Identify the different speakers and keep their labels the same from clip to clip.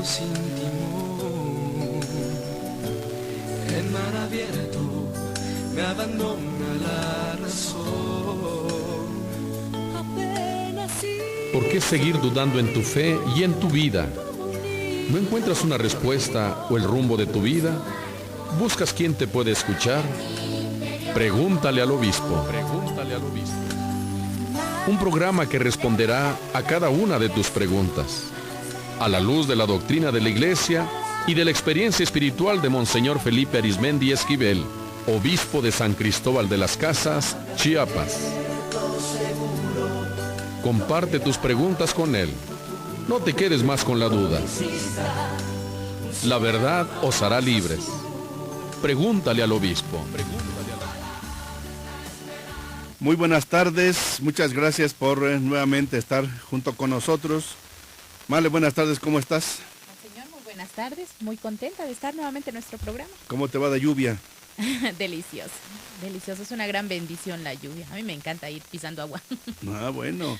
Speaker 1: sin timón. En mar abierto me abandona la razón.
Speaker 2: ¿Por qué seguir dudando en tu fe y en tu vida? ¿No encuentras una respuesta o el rumbo de tu vida? ¿Buscas quién te puede escuchar? Pregúntale al obispo. Pregúntale al obispo. Un programa que responderá a cada una de tus preguntas, a la luz de la doctrina de la Iglesia y de la experiencia espiritual de Monseñor Felipe Arizmendi Esquivel, obispo de San Cristóbal de las Casas, Chiapas. Comparte tus preguntas con él. No te quedes más con la duda. La verdad os hará libres. Pregúntale al obispo.
Speaker 3: Muy buenas tardes, muchas gracias por nuevamente estar junto con nosotros. Male, buenas tardes, ¿cómo estás?
Speaker 4: Señor, muy buenas tardes, muy contenta de estar nuevamente en nuestro programa.
Speaker 3: ¿Cómo te va de lluvia?
Speaker 4: Delicioso, delicioso, es una gran bendición la lluvia. A mí me encanta ir pisando agua.
Speaker 3: Ah, bueno,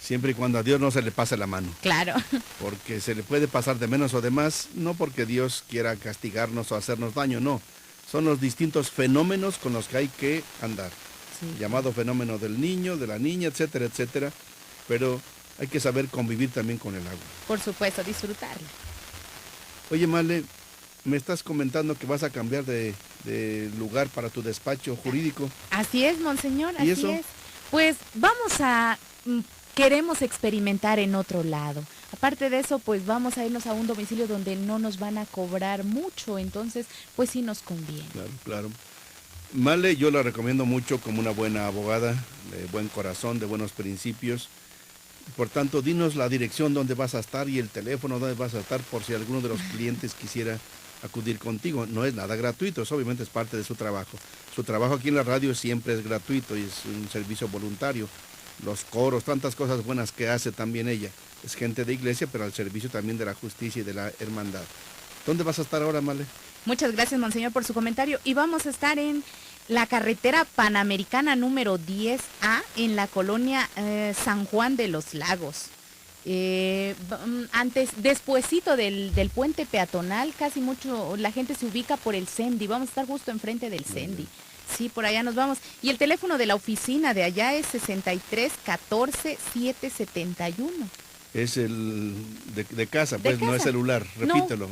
Speaker 3: siempre y cuando a Dios no se le pase la mano.
Speaker 4: Claro.
Speaker 3: Porque se le puede pasar de menos o de más, no porque Dios quiera castigarnos o hacernos daño, no. Son los distintos fenómenos con los que hay que andar. Sí. Llamado fenómeno del niño, de la niña, etcétera, etcétera. Pero hay que saber convivir también con el agua.
Speaker 4: Por supuesto, disfrutarla.
Speaker 3: Oye, Male, me estás comentando que vas a cambiar de lugar para tu despacho jurídico.
Speaker 4: Así es, monseñor,
Speaker 3: ¿Y
Speaker 4: así
Speaker 3: eso?
Speaker 4: es. Pues queremos experimentar en otro lado. Aparte de eso, pues vamos a irnos a un domicilio donde no nos van a cobrar mucho, entonces, pues sí nos conviene.
Speaker 3: Claro, claro. Male, yo la recomiendo mucho como una buena abogada, de buen corazón, de buenos principios. Por tanto, dinos la dirección donde vas a estar y el teléfono donde vas a estar por si alguno de los clientes quisiera acudir contigo. No es nada gratuito, eso obviamente es parte de su trabajo. Su trabajo aquí en la radio siempre es gratuito y es un servicio voluntario. Los coros, tantas cosas buenas que hace también ella. Es gente de iglesia, pero al servicio también de la justicia y de la hermandad. ¿Dónde vas a estar ahora, Male?
Speaker 4: Muchas gracias, monseñor, por su comentario. Y vamos a estar en la carretera panamericana número 10A, en la colonia San Juan de los Lagos. Despuesito del puente peatonal, casi mucho la gente se ubica por el Cendi. Vamos a estar justo enfrente del Cendi. Sí, por allá nos vamos. Y el teléfono de la oficina de allá es 63 14 771.
Speaker 3: Es el de casa, pues
Speaker 4: casa.
Speaker 3: No es celular.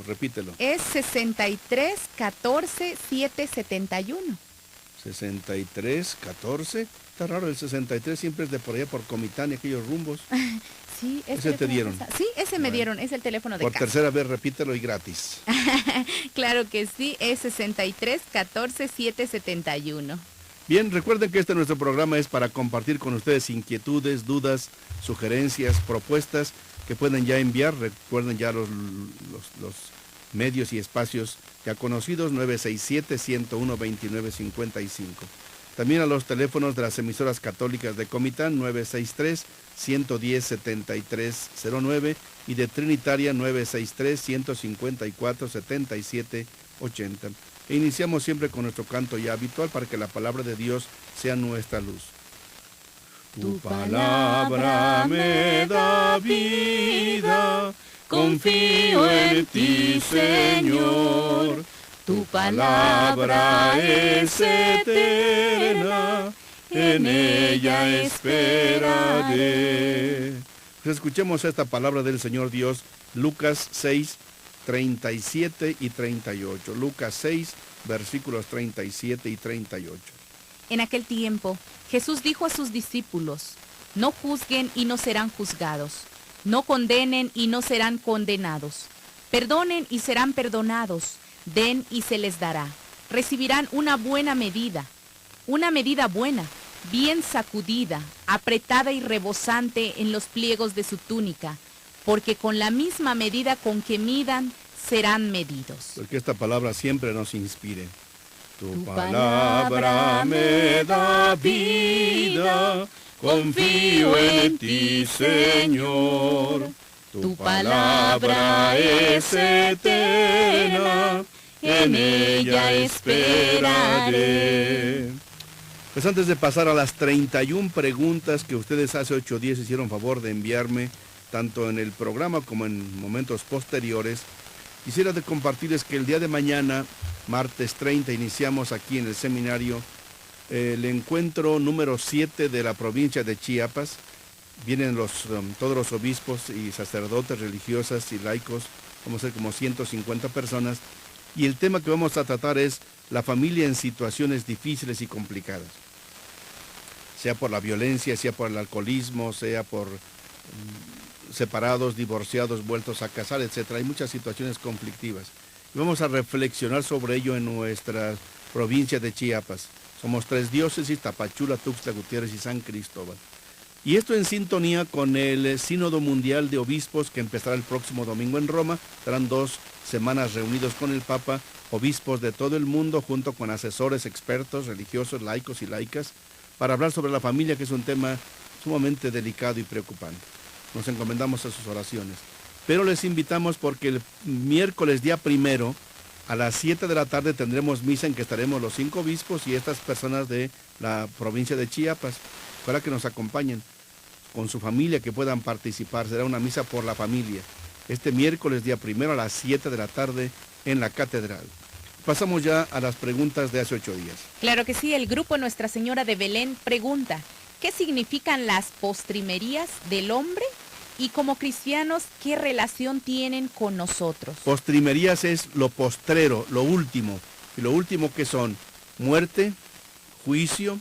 Speaker 3: Repítelo.
Speaker 4: Es 63 14 771.
Speaker 3: 63 14. Está raro el 63, siempre es de por allá por Comitán y aquellos rumbos.
Speaker 4: Sí,
Speaker 3: ese te dieron.
Speaker 4: Sí, ese me dieron, es el teléfono de
Speaker 3: por
Speaker 4: casa.
Speaker 3: Tercera vez, repítelo y gratis.
Speaker 4: Claro que sí, es 63 14 771.
Speaker 3: Bien, recuerden que este nuestro programa es para compartir con ustedes inquietudes, dudas, sugerencias, propuestas que pueden ya enviar. Recuerden ya los medios y espacios ya conocidos, 967-101-2955. También a los teléfonos de las emisoras católicas de Comitán, 963-110-7309 y de Trinitaria, 963-154-7780. E iniciamos siempre con nuestro canto ya habitual para que la palabra de Dios sea nuestra luz. Tu palabra me da vida, confío en ti, Señor. Tu palabra es eterna, en ella esperaré. Pues escuchemos esta palabra del Señor Dios, Lucas 6, 37 y 38. Lucas 6, versículos 37 y 38.
Speaker 4: En aquel tiempo, Jesús dijo a sus discípulos: no juzguen y no serán juzgados, no condenen y no serán condenados, perdonen y serán perdonados, den y se les dará. Recibirán una buena medida buena, bien sacudida, apretada y rebosante en los pliegos de su túnica, porque con la misma medida con que midan, serán medidos.
Speaker 3: Porque esta palabra siempre nos inspire. Tu palabra me da vida, confío en ti, Señor. Tu palabra es eterna, en ella esperaré. Pues antes de pasar a las 31 preguntas que ustedes hace 8 días hicieron favor de enviarme tanto en el programa como en momentos posteriores, quisiera de compartirles que el día de mañana, martes 30, iniciamos aquí en el seminario el encuentro número 7 de la provincia de Chiapas. Vienen todos los obispos y sacerdotes, religiosas y laicos, vamos a ser como 150 personas, y el tema que vamos a tratar es la familia en situaciones difíciles y complicadas, sea por la violencia, sea por el alcoholismo, sea por separados, divorciados, vueltos a casar, etc. Hay muchas situaciones conflictivas. Y vamos a reflexionar sobre ello en nuestra provincia de Chiapas. Somos 3 diócesis: Tapachula, Tuxtla Gutiérrez y San Cristóbal. Y esto en sintonía con el Sínodo Mundial de Obispos que empezará el próximo domingo en Roma. Serán 2 semanas reunidos con el Papa, obispos de todo el mundo, junto con asesores, expertos, religiosos, laicos y laicas, para hablar sobre la familia, que es un tema sumamente delicado y preocupante. Nos encomendamos a sus oraciones. Pero les invitamos porque el miércoles día 1, a las 7 de la tarde, tendremos misa en que estaremos los 5 obispos y estas personas de la provincia de Chiapas. Ojalá que nos acompañen con su familia, que puedan participar. Será una misa por la familia. Este miércoles día 1 a las 7 de la tarde en la catedral. Pasamos ya a las preguntas de hace 8 días.
Speaker 4: Claro que sí, el grupo Nuestra Señora de Belén pregunta, ¿qué significan las postrimerías del hombre? Y como cristianos, ¿qué relación tienen con nosotros?
Speaker 3: Postrimerías es lo postrero, lo último. Y lo último que son muerte, juicio,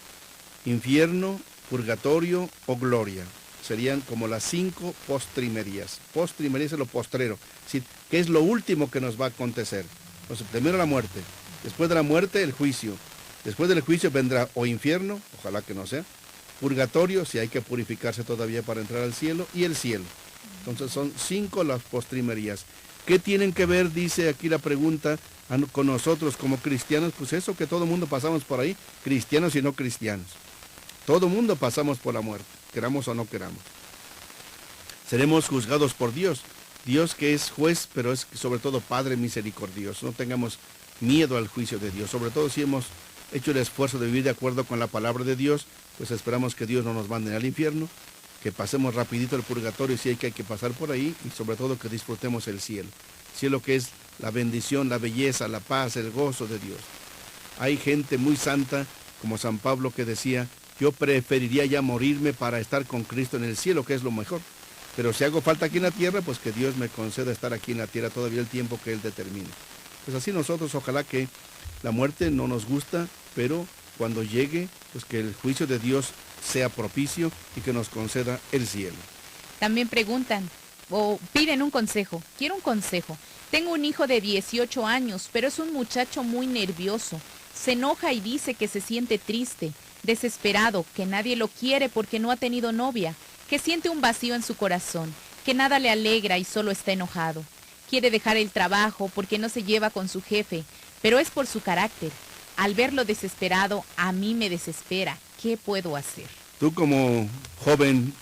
Speaker 3: infierno, purgatorio o gloria. Serían como las 5 postrimerías. Postrimerías es lo postrero. Es decir, que es lo último que nos va a acontecer. Entonces, primero la muerte. Después de la muerte, el juicio. Después del juicio vendrá o infierno, ojalá que no sea, purgatorio, si hay que purificarse todavía para entrar al cielo, y el cielo. Entonces son 5 las postrimerías. ¿Qué tienen que ver, dice aquí la pregunta, con nosotros como cristianos? Pues eso, que todo mundo pasamos por ahí, cristianos y no cristianos. Todo mundo pasamos por la muerte, queramos o no queramos. Seremos juzgados por Dios. Dios, que es juez, pero es sobre todo Padre misericordioso. No tengamos miedo al juicio de Dios, sobre todo si hemos hecho el esfuerzo de vivir de acuerdo con la palabra de Dios, pues esperamos que Dios no nos mande al infierno, que pasemos rapidito el purgatorio si hay que pasar por ahí, y sobre todo que disfrutemos el cielo. Cielo que es la bendición, la belleza, la paz, el gozo de Dios. Hay gente muy santa, como San Pablo, que decía, yo preferiría ya morirme para estar con Cristo en el cielo, que es lo mejor. Pero si hago falta aquí en la tierra, pues que Dios me conceda estar aquí en la tierra todavía el tiempo que Él determine. Pues así nosotros, ojalá que la muerte no nos gusta, pero cuando llegue, pues que el juicio de Dios sea propicio y que nos conceda el cielo.
Speaker 4: También preguntan o piden un consejo. Quiero un consejo. Tengo un hijo de 18 años, pero es un muchacho muy nervioso. Se enoja y dice que se siente triste, desesperado, que nadie lo quiere porque no ha tenido novia, que siente un vacío en su corazón, que nada le alegra y solo está enojado. Quiere dejar el trabajo porque no se lleva con su jefe, pero es por su carácter. Al verlo desesperado, a mí me desespera. ¿Qué puedo hacer?
Speaker 3: Tú como joven,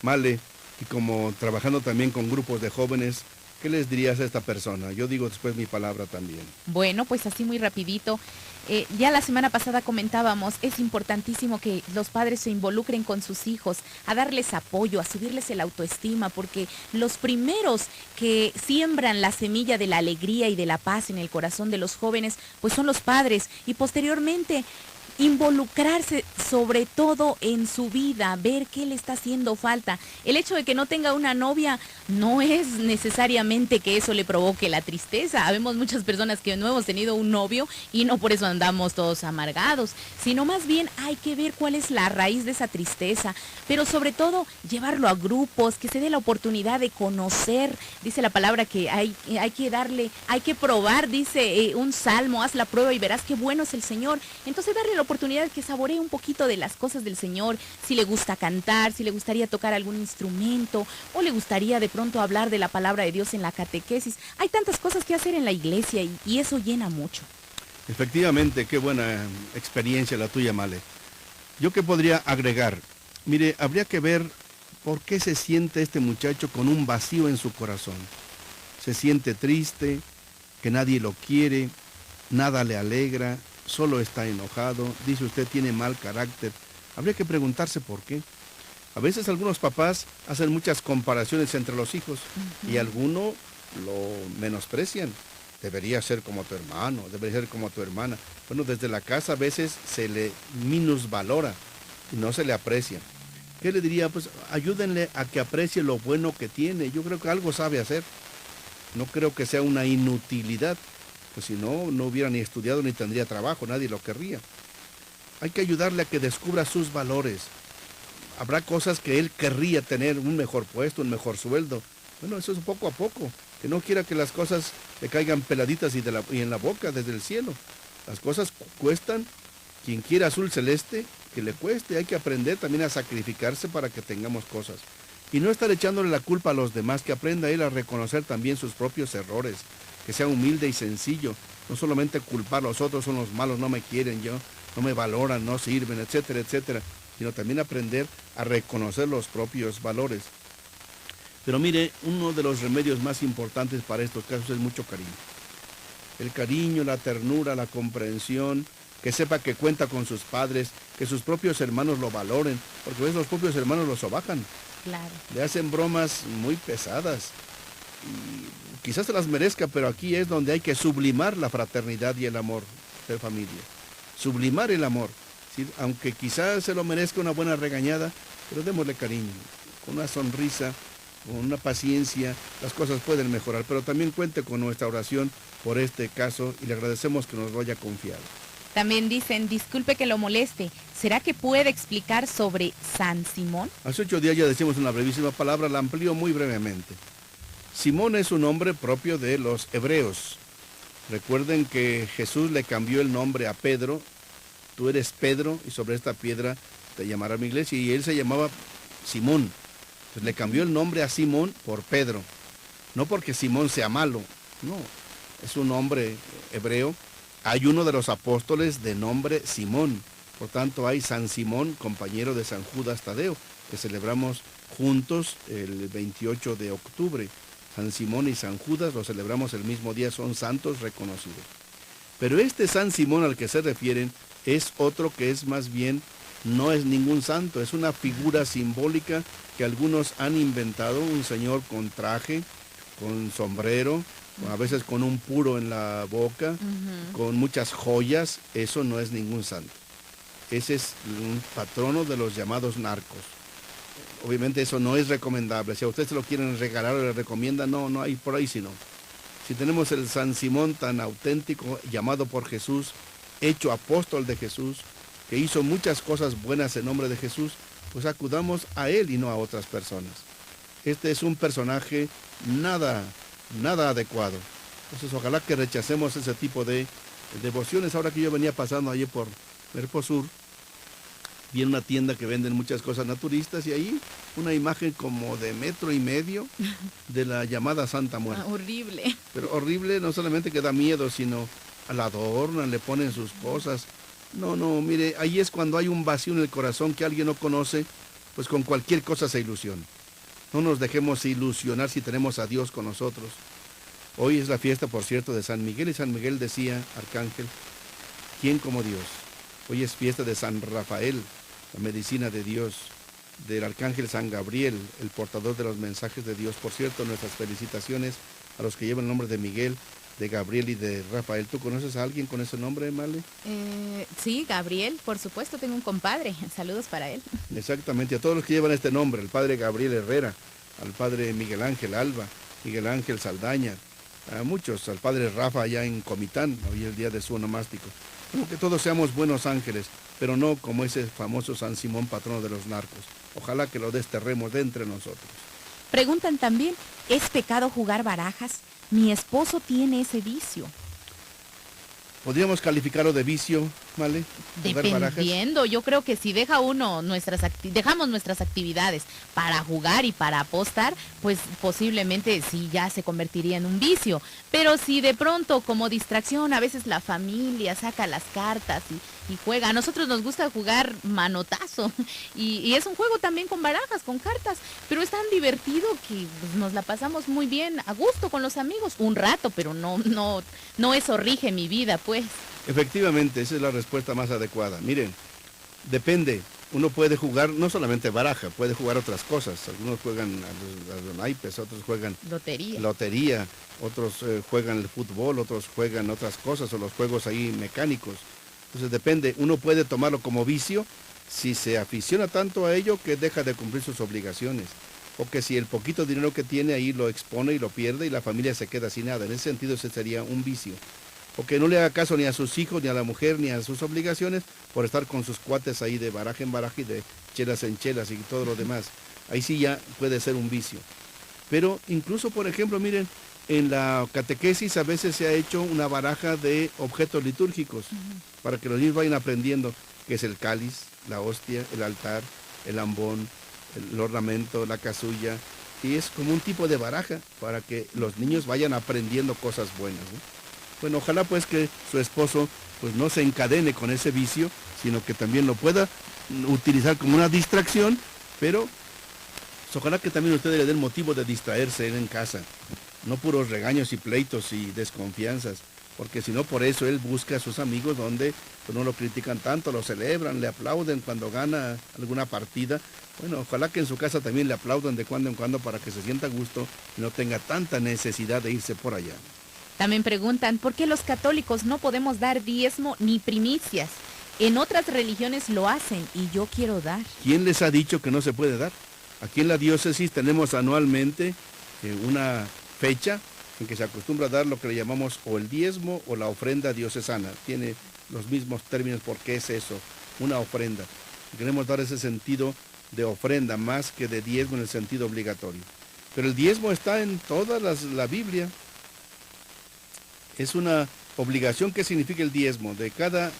Speaker 3: Male, y como trabajando también con grupos de jóvenes, ¿qué les dirías a esta persona? Yo digo después mi palabra también.
Speaker 4: Bueno, pues así muy rapidito. Ya la semana pasada comentábamos, es importantísimo que los padres se involucren con sus hijos, a darles apoyo, a subirles el autoestima, porque los primeros que siembran la semilla de la alegría y de la paz en el corazón de los jóvenes, pues son los padres, y posteriormente involucrarse sobre todo en su vida, ver qué le está haciendo falta. El hecho de que no tenga una novia no es necesariamente que eso le provoque la tristeza. Habemos muchas personas que no hemos tenido un novio y no por eso andamos todos amargados, sino más bien hay que ver cuál es la raíz de esa tristeza, pero sobre todo llevarlo a grupos, que se dé la oportunidad de conocer. Dice la palabra que hay que probar, dice un salmo, haz la prueba y verás qué bueno es el Señor. Entonces darle la oportunidad que saboree un poquito de las cosas del Señor, si le gusta cantar, si le gustaría tocar algún instrumento, o le gustaría de pronto hablar de la palabra de Dios en la catequesis. Hay tantas cosas que hacer en la iglesia y eso llena mucho.
Speaker 3: Efectivamente, qué buena experiencia la tuya, Male. ¿Yo qué podría agregar? Mire, habría que ver por qué se siente este muchacho con un vacío en su corazón. Se siente triste, que nadie lo quiere, nada le alegra, solo está enojado, dice usted tiene mal carácter. Habría que preguntarse por qué. A veces algunos papás hacen muchas comparaciones entre los hijos y algunos lo menosprecian. Debería ser como tu hermano, debería ser como tu hermana. Bueno, desde la casa a veces se le minusvalora y no se le aprecia. ¿Qué le diría? Pues ayúdenle a que aprecie lo bueno que tiene. Yo creo que algo sabe hacer. No creo que sea una inutilidad. Pues si no, no hubiera ni estudiado ni tendría trabajo, nadie lo querría. Hay que ayudarle a que descubra sus valores. Habrá cosas que él querría tener, un mejor puesto, un mejor sueldo. Bueno, eso es poco a poco. Que no quiera que las cosas le caigan peladitas y en la boca desde el cielo. Las cosas cuestan. Quien quiera azul celeste, que le cueste. Hay que aprender también a sacrificarse para que tengamos cosas. Y no estar echándole la culpa a los demás, que aprenda él a reconocer también sus propios errores. Que sea humilde y sencillo. No solamente culpar a los otros, son los malos, no me quieren, no me valoran, no sirven, etcétera, etcétera. Sino también aprender a reconocer los propios valores. Pero mire, uno de los remedios más importantes para estos casos es mucho cariño. El cariño, la ternura, la comprensión, que sepa que cuenta con sus padres, que sus propios hermanos lo valoren, porque a veces los propios hermanos lo sobajan.
Speaker 4: Claro.
Speaker 3: Le hacen bromas muy pesadas. Y quizás se las merezca, pero aquí es donde hay que sublimar la fraternidad y el amor de familia. Sublimar el amor. ¿Sí? Aunque quizás se lo merezca una buena regañada, pero démosle cariño, con una sonrisa, con una paciencia, las cosas pueden mejorar. Pero también cuente con nuestra oración por este caso y le agradecemos que nos lo haya confiado.
Speaker 4: También dicen, disculpe que lo moleste, ¿será que puede explicar sobre San Simón?
Speaker 3: Hace 8 días ya decimos una brevísima palabra, la amplío muy brevemente. Simón es un nombre propio de los hebreos. Recuerden que Jesús le cambió el nombre a Pedro. Tú eres Pedro y sobre esta piedra te llamará mi iglesia. Y él se llamaba Simón. Pues le cambió el nombre a Simón por Pedro. No porque Simón sea malo, no. Es un nombre hebreo. Hay uno de los apóstoles de nombre Simón. Por tanto hay San Simón, compañero de San Judas Tadeo, que celebramos juntos el 28 de octubre. San Simón y San Judas lo celebramos el mismo día, son santos reconocidos. Pero este San Simón al que se refieren es otro que es más bien, no es ningún santo, es una figura simbólica que algunos han inventado, un señor con traje, con sombrero, a veces con un puro en la boca, con muchas joyas. Eso no es ningún santo. Ese es un patrono de los llamados narcos. Obviamente eso no es recomendable. Si a usted se lo quieren regalar o le recomiendan, no hay por ahí sino. Si tenemos el San Simón tan auténtico, llamado por Jesús, hecho apóstol de Jesús, que hizo muchas cosas buenas en nombre de Jesús, pues acudamos a él y no a otras personas. Este es un personaje nada adecuado. Entonces ojalá que rechacemos ese tipo de devociones. Ahora que yo venía pasando allí por Mercosur, vi en una tienda que venden muchas cosas naturistas y ahí una imagen como de 1.5 metros de la llamada Santa Muerte.
Speaker 4: Horrible.
Speaker 3: Pero horrible, no solamente que da miedo, sino la adornan, le ponen sus cosas. No, mire, ahí es cuando hay un vacío en el corazón que alguien no conoce, pues con cualquier cosa se ilusiona. No nos dejemos ilusionar si tenemos a Dios con nosotros. Hoy es la fiesta, por cierto, de San Miguel, y San Miguel decía, arcángel, ¿quién como Dios? Hoy es fiesta de San Rafael, la medicina de Dios, del arcángel San Gabriel, el portador de los mensajes de Dios. Por cierto, nuestras felicitaciones a los que llevan el nombre de Miguel, de Gabriel y de Rafael. ¿Tú conoces a alguien con ese nombre, Male?
Speaker 4: Sí, Gabriel, por supuesto, tengo un compadre. Saludos para él.
Speaker 3: Exactamente, a todos los que llevan este nombre, el padre Gabriel Herrera, al padre Miguel Ángel Alba, Miguel Ángel Saldaña, a muchos, al padre Rafa allá en Comitán, hoy es el día de su onomástico. Como que todos seamos buenos ángeles, pero no como ese famoso San Simón, patrono de los narcos. Ojalá que lo desterremos de entre nosotros.
Speaker 4: Preguntan también, ¿es pecado jugar barajas? Mi esposo tiene ese vicio.
Speaker 3: ¿Podríamos calificarlo de vicio, Male?
Speaker 4: Dependiendo, yo creo que si deja uno dejamos nuestras actividades para jugar y para apostar, pues posiblemente sí ya se convertiría en un vicio. Pero si de pronto como distracción a veces la familia saca las cartas y juega, a nosotros nos gusta jugar manotazo y es un juego también con barajas, con cartas, pero es tan divertido que pues, nos la pasamos muy bien, a gusto con los amigos, un rato, pero no eso rige mi vida, pues.
Speaker 3: Efectivamente, esa es la respuesta más adecuada. Miren, depende. uno puede jugar no solamente baraja, puede jugar otras cosas. Algunos juegan a los naipes, otros juegan lotería, otros juegan el fútbol, otros juegan otras cosas o los juegos ahí mecánicos. Entonces depende, uno puede tomarlo como vicio si se aficiona tanto a ello que deja de cumplir sus obligaciones, o que si el poquito dinero que tiene ahí lo expone y lo pierde y la familia se queda sin nada. En ese sentido ese sería un vicio. O que no le haga caso ni a sus hijos, ni a la mujer, ni a sus obligaciones por estar con sus cuates ahí de baraja en baraja y de chelas en chelas y todo lo demás. Ahí sí ya puede ser un vicio. Pero incluso, por ejemplo, miren, en la catequesis a veces se ha hecho una baraja de objetos litúrgicos para que los niños vayan aprendiendo qué es el cáliz, la hostia, el altar, el ambón, el ornamento, la casulla. Y es como un tipo de baraja para que los niños vayan aprendiendo cosas buenas, ¿no? Bueno, ojalá pues que su esposo pues no se encadene con ese vicio, sino que también lo pueda utilizar como una distracción, pero pues, ojalá que también ustedes le den motivo de distraerse él en casa, no puros regaños y pleitos y desconfianzas, porque si no por eso él busca a sus amigos donde pues, no lo critican tanto, lo celebran, le aplauden cuando gana alguna partida. Bueno, ojalá que en su casa también le aplaudan de cuando en cuando para que se sienta a gusto y no tenga tanta necesidad de irse por allá.
Speaker 4: También preguntan, ¿por qué los católicos no podemos dar diezmo ni primicias? En otras religiones lo hacen y yo quiero dar.
Speaker 3: ¿Quién les ha dicho que no se puede dar? Aquí en la diócesis tenemos anualmente una fecha en que se acostumbra a dar lo que le llamamos o el diezmo o la ofrenda diocesana. Tiene los mismos términos porque es eso, una ofrenda. Queremos dar ese sentido de ofrenda más que de diezmo en el sentido obligatorio. Pero el diezmo está en toda la Biblia. Es una obligación. ¿Qué significa el diezmo? De cada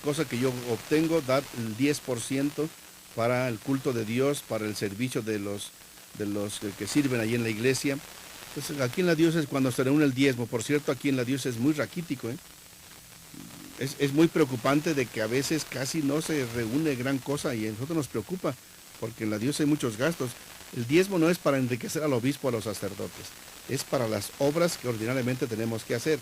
Speaker 3: cosa que yo obtengo, dar el 10% para el culto de Dios, para el servicio de los que sirven allí en la iglesia. Entonces, aquí en la diócesis cuando se reúne el diezmo, por cierto, aquí en la diócesis es muy raquítico, es muy preocupante de que a veces casi no se reúne gran cosa y a nosotros nos preocupa, porque en la diócesis hay muchos gastos. El diezmo no es para enriquecer al obispo o a los sacerdotes, es para las obras que ordinariamente tenemos que hacer.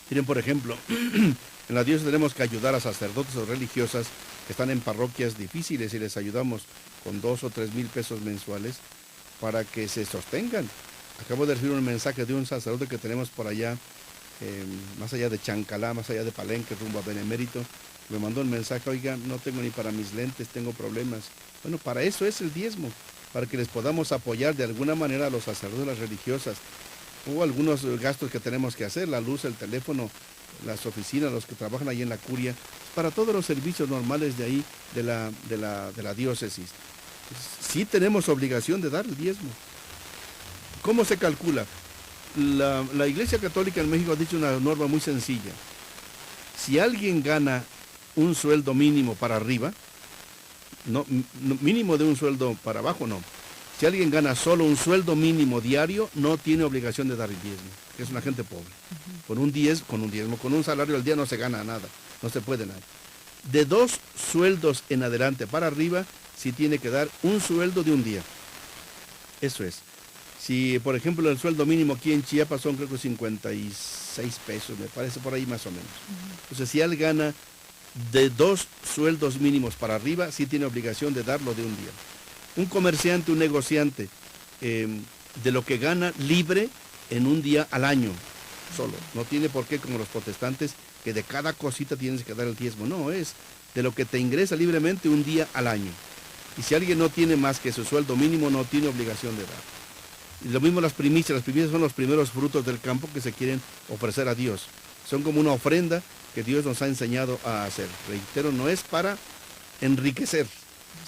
Speaker 3: Miren, por ejemplo, en la diócesis tenemos que ayudar a sacerdotes o religiosas que están en parroquias difíciles y les ayudamos con 2 o 3 mil pesos mensuales para que se sostengan. Acabo de recibir un mensaje de un sacerdote que tenemos por allá, más allá de Chancalá, más allá de Palenque, rumbo a Benemérito. Me mandó un mensaje: oiga, no tengo ni para mis lentes, tengo problemas. Bueno, para eso es el diezmo, para que les podamos apoyar de alguna manera a los sacerdotes, las religiosas, o algunos gastos que tenemos que hacer, la luz, el teléfono, las oficinas, los que trabajan ahí en la curia, para todos los servicios normales de ahí, de la diócesis. Sí tenemos obligación de dar el diezmo. ¿Cómo se calcula? La Iglesia Católica en México ha dicho una norma muy sencilla. Si alguien gana un sueldo mínimo para arriba, no, mínimo de un sueldo para abajo no. Si alguien gana solo un sueldo mínimo diario, no tiene obligación de dar el diezmo, que es una gente pobre. Con un salario al día no se gana nada, no se puede nada. De 2 sueldos en adelante para arriba, sí tiene que dar un sueldo de un día. Eso es. Si, por ejemplo, el sueldo mínimo aquí en Chiapas son creo que 56 pesos, me parece por ahí más o menos. Entonces, si él gana de 2 sueldos mínimos para arriba, sí tiene obligación de darlo de un día. Un comerciante, un negociante, de lo que gana libre en un día al año, solo. No tiene por qué, como los protestantes, que de cada cosita tienes que dar el diezmo. No, es de lo que te ingresa libremente un día al año. Y si alguien no tiene más que su sueldo mínimo, no tiene obligación de dar. Y lo mismo las primicias son los primeros frutos del campo que se quieren ofrecer a Dios. Son como una ofrenda que Dios nos ha enseñado a hacer. Reitero, no es para enriquecer,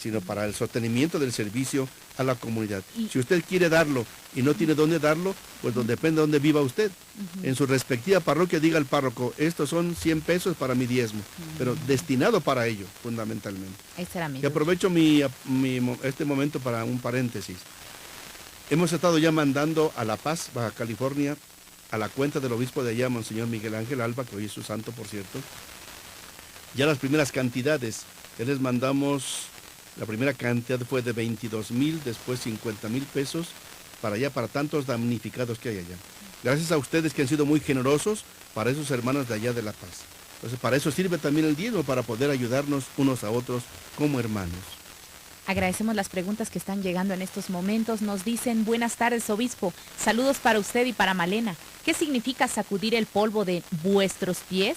Speaker 3: sino para el sostenimiento del servicio a la comunidad. Si usted quiere darlo y no tiene dónde darlo, pues depende de dónde viva usted. En su respectiva parroquia diga al párroco: estos son 100 pesos para mi diezmo, pero destinado para ello, fundamentalmente. Y aprovecho este momento para un paréntesis. Hemos estado ya mandando a La Paz, Baja California, a la cuenta del obispo de allá, Monseñor Miguel Ángel Alba, que hoy es su santo, por cierto, ya las primeras cantidades. Ya les mandamos, la primera cantidad fue de 22,000, después 50,000 pesos, para allá, para tantos damnificados que hay allá. Gracias a ustedes que han sido muy generosos para esos hermanos de allá de La Paz. Entonces para eso sirve también el diezmo, para poder ayudarnos unos a otros como hermanos.
Speaker 4: Agradecemos las preguntas que están llegando en estos momentos. Nos dicen, buenas tardes, obispo. Saludos para usted y para Malena. ¿Qué significa sacudir el polvo de vuestros pies?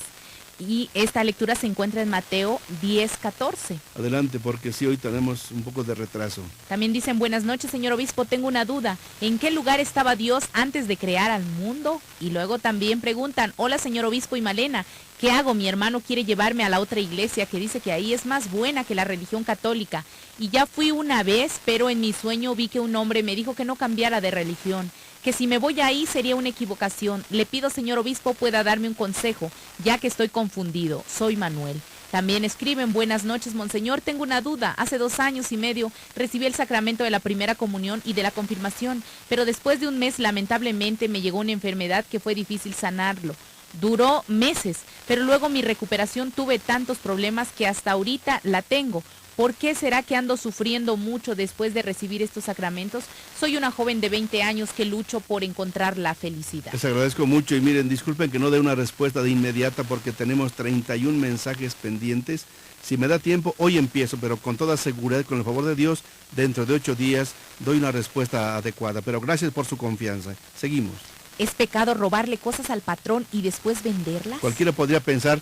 Speaker 4: Y esta lectura se encuentra en Mateo 10:14.
Speaker 3: Adelante, porque sí, hoy tenemos un poco de retraso.
Speaker 4: También dicen, buenas noches, señor obispo, tengo una duda. ¿En qué lugar estaba Dios antes de crear al mundo? Y luego también preguntan, hola, señor obispo y Malena, ¿qué hago? Mi hermano quiere llevarme a la otra iglesia que dice que ahí es más buena que la religión católica. Y ya fui una vez, pero en mi sueño vi que un hombre me dijo que no cambiara de religión, que si me voy ahí sería una equivocación. Le pido, señor obispo, pueda darme un consejo, ya que estoy confundido. Soy Manuel. También escriben, buenas noches, monseñor, tengo una duda. Hace 2 años y medio recibí el sacramento de la primera comunión y de la confirmación, pero después de un mes, lamentablemente, me llegó una enfermedad que fue difícil sanarlo. Duró meses, pero luego mi recuperación tuve tantos problemas que hasta ahorita la tengo. ¿Por qué será que ando sufriendo mucho después de recibir estos sacramentos? Soy una joven de 20 años que lucho por encontrar la felicidad.
Speaker 3: Les agradezco mucho y miren, disculpen que no dé una respuesta de inmediata porque tenemos 31 mensajes pendientes. Si me da tiempo, hoy empiezo, pero con toda seguridad, con el favor de Dios, dentro de 8 días doy una respuesta adecuada. Pero gracias por su confianza. Seguimos.
Speaker 4: ¿Es pecado robarle cosas al patrón y después venderlas?
Speaker 3: Cualquiera podría pensar,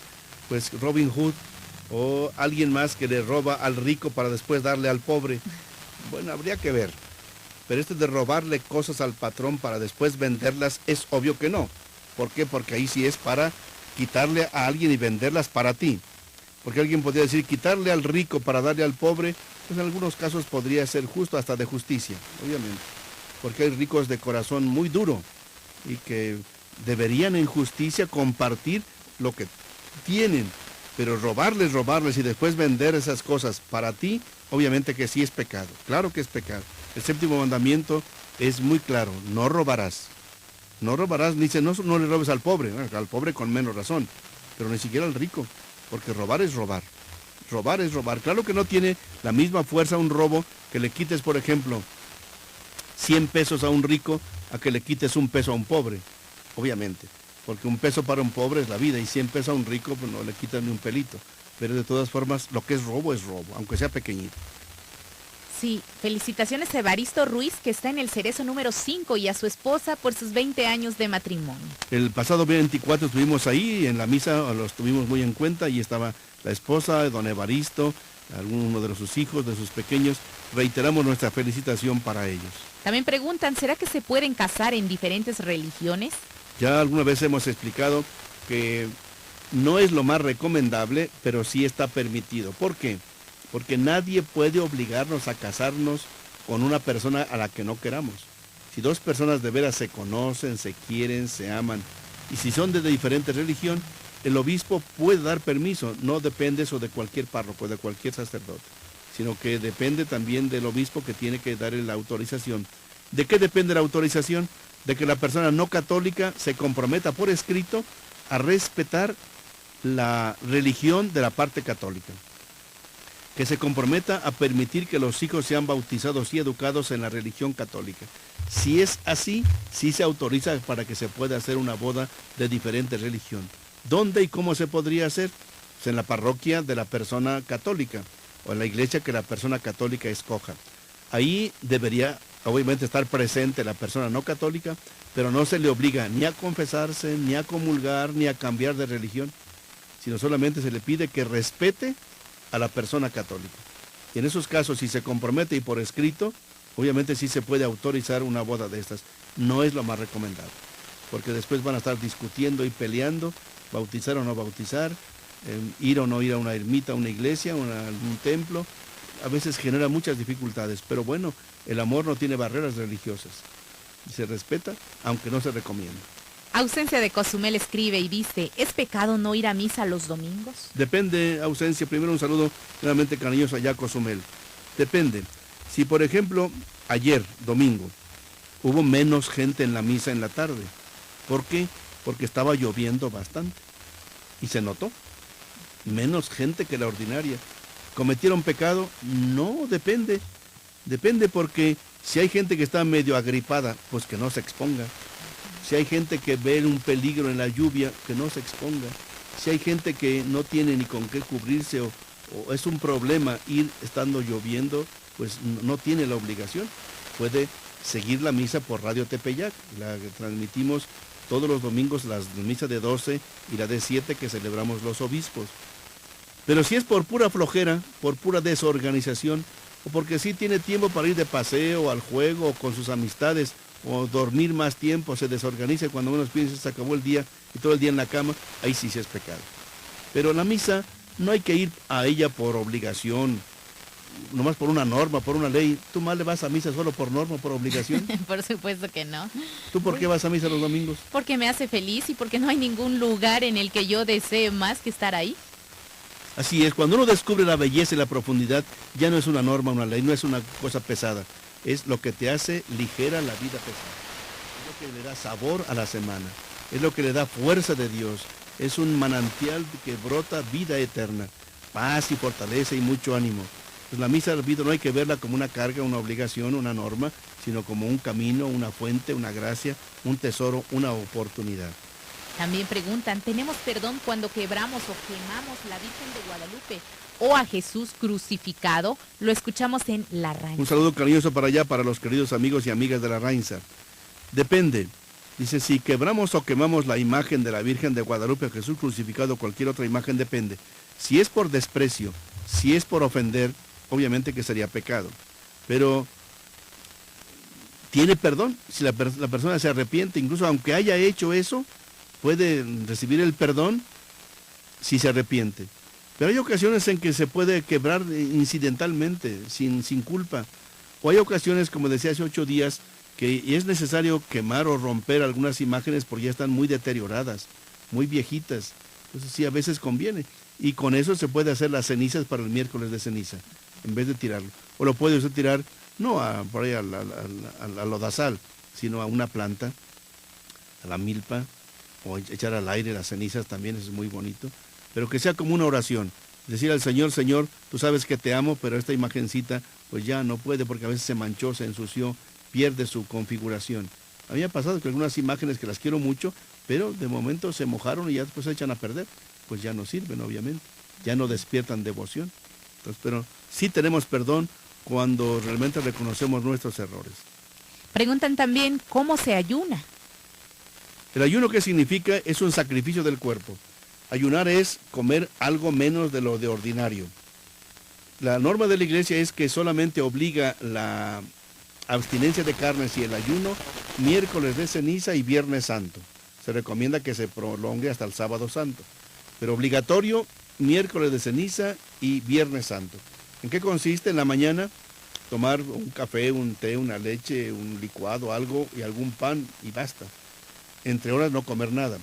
Speaker 3: pues Robin Hood o alguien más que le roba al rico para después darle al pobre. Bueno, habría que ver. Pero esto de robarle cosas al patrón para después venderlas es obvio que no. ¿Por qué? Porque ahí sí es para quitarle a alguien y venderlas para ti. Porque alguien podría decir quitarle al rico para darle al pobre, pues en algunos casos podría ser justo, hasta de justicia, obviamente. Porque hay ricos de corazón muy duro y que deberían en justicia compartir lo que tienen. Pero robarles y después vender esas cosas para ti, obviamente que sí es pecado. Claro que es pecado. El 7º mandamiento es muy claro, no robarás. No robarás, dice, no le robes al pobre con menos razón, pero ni siquiera al rico, porque robar es robar. Robar es robar. Claro que no tiene la misma fuerza un robo que le quites, por ejemplo, 100 pesos a un rico a que le quites 1 peso a un pobre, obviamente. Porque 1 peso para un pobre es la vida y 100 pesos a un rico pues no le quitan ni un pelito. Pero de todas formas, lo que es robo, aunque sea pequeñito.
Speaker 4: Sí, felicitaciones a Evaristo Ruiz, que está en el cerezo número 5, y a su esposa por sus 20 años de matrimonio.
Speaker 3: El pasado 24 estuvimos ahí, en la misa los tuvimos muy en cuenta, y estaba la esposa, don Evaristo, alguno de sus hijos, de sus pequeños. Reiteramos nuestra felicitación para ellos.
Speaker 4: También preguntan, ¿será que se pueden casar en diferentes religiones?
Speaker 3: Ya alguna vez hemos explicado que no es lo más recomendable, pero sí está permitido. ¿Por qué? Porque nadie puede obligarnos a casarnos con una persona a la que no queramos. Si 2 personas de veras se conocen, se quieren, se aman, y si son de diferente religión, el obispo puede dar permiso. No depende eso de cualquier párroco, de cualquier sacerdote, sino que depende también del obispo, que tiene que darle la autorización. ¿De qué depende la autorización? De que la persona no católica se comprometa por escrito a respetar la religión de la parte católica. Que se comprometa a permitir que los hijos sean bautizados y educados en la religión católica. Si es así, sí se autoriza para que se pueda hacer una boda de diferente religión. ¿Dónde y cómo se podría hacer? Pues en la parroquia de la persona católica o en la iglesia que la persona católica escoja. Ahí debería obviamente estar presente la persona no católica, pero no se le obliga ni a confesarse, ni a comulgar, ni a cambiar de religión, sino solamente se le pide que respete a la persona católica. Y en esos casos, si se compromete y por escrito, obviamente sí se puede autorizar una boda de estas. No es lo más recomendable, porque después van a estar discutiendo y peleando, bautizar o no bautizar, ir o no ir a una ermita, a una iglesia, a un templo. A veces genera muchas dificultades, pero bueno, el amor no tiene barreras religiosas. Se respeta, aunque no se recomienda.
Speaker 4: Ausencia de Cozumel escribe y dice, ¿es pecado no ir a misa los domingos?
Speaker 3: Depende, Ausencia. Primero un saludo realmente cariñoso allá a Cozumel. Depende. Si por ejemplo, ayer, domingo, hubo menos gente en la misa en la tarde. ¿Por qué? Porque estaba lloviendo bastante. Y se notó. Menos gente que la ordinaria. ¿Cometieron pecado? No, depende. Depende, porque si hay gente que está medio agripada, pues que no se exponga. Si hay gente que ve un peligro en la lluvia, que no se exponga. Si hay gente que no tiene ni con qué cubrirse o es un problema ir estando lloviendo, pues no tiene la obligación. Puede seguir la misa por Radio Tepeyac. La transmitimos todos los domingos, las misas de 12 y la de 7 que celebramos los obispos. Pero si es por pura flojera, por pura desorganización, o porque sí tiene tiempo para ir de paseo, al juego, o con sus amistades, o dormir más tiempo, se desorganiza y cuando menos piensa se acabó el día y todo el día en la cama, ahí sí es pecado. Pero la misa no hay que ir a ella por obligación, nomás por una norma, por una ley. ¿Tú más le vas a misa solo por norma, por obligación?
Speaker 4: Por supuesto que no.
Speaker 3: ¿Tú por qué vas a misa los domingos?
Speaker 4: Porque me hace feliz y porque no hay ningún lugar en el que yo desee más que estar ahí.
Speaker 3: Así es, cuando uno descubre la belleza y la profundidad, ya no es una norma, una ley, no es una cosa pesada. Es lo que te hace ligera la vida pesada. Es lo que le da sabor a la semana. Es lo que le da fuerza de Dios. Es un manantial que brota vida eterna, paz y fortaleza y mucho ánimo. Pues la misa del vida no hay que verla como una carga, una obligación, una norma, sino como un camino, una fuente, una gracia, un tesoro, una oportunidad.
Speaker 4: También preguntan, ¿tenemos perdón cuando quebramos o quemamos la Virgen de Guadalupe o a Jesús crucificado? Lo escuchamos en La Rainza.
Speaker 3: Un saludo cariñoso para allá, para los queridos amigos y amigas de La Rainza. Depende. Dice, si quebramos o quemamos la imagen de la Virgen de Guadalupe o Jesús crucificado o cualquier otra imagen, depende. Si es por desprecio, si es por ofender, obviamente que sería pecado. Pero tiene perdón. Si la persona se arrepiente, incluso aunque haya hecho eso, puede recibir el perdón si se arrepiente. Pero hay ocasiones en que se puede quebrar incidentalmente, sin culpa. O hay ocasiones, como decía hace 8 días, que es necesario quemar o romper algunas imágenes porque ya están muy deterioradas, muy viejitas. Entonces sí, a veces conviene. Y con eso se puede hacer las cenizas para el miércoles de ceniza, en vez de tirarlo. O lo puede usted tirar, no por ahí al lodazal, sino a una planta, a la milpa, o echar al aire las cenizas también, eso es muy bonito, pero que sea como una oración, decir al Señor, Señor, tú sabes que te amo, pero esta imagencita pues ya no puede porque a veces se manchó, se ensució, pierde su configuración. A mí me ha pasado que algunas imágenes que las quiero mucho, pero de momento se mojaron y ya después se echan a perder, pues ya no sirven obviamente, ya no despiertan devoción. Entonces, pero sí tenemos perdón cuando realmente reconocemos nuestros errores.
Speaker 4: Preguntan también, ¿cómo se ayuna?
Speaker 3: El ayuno, ¿qué significa? Es un sacrificio del cuerpo. Ayunar es comer algo menos de lo de ordinario. La norma de la iglesia es que solamente obliga la abstinencia de carnes y el ayuno miércoles de ceniza y viernes santo. Se recomienda que se prolongue hasta el sábado santo. Pero obligatorio miércoles de ceniza y viernes santo. ¿En qué consiste? En la mañana tomar un café, un té, una leche, un licuado, algo y algún pan y basta. Entre horas no comer nada.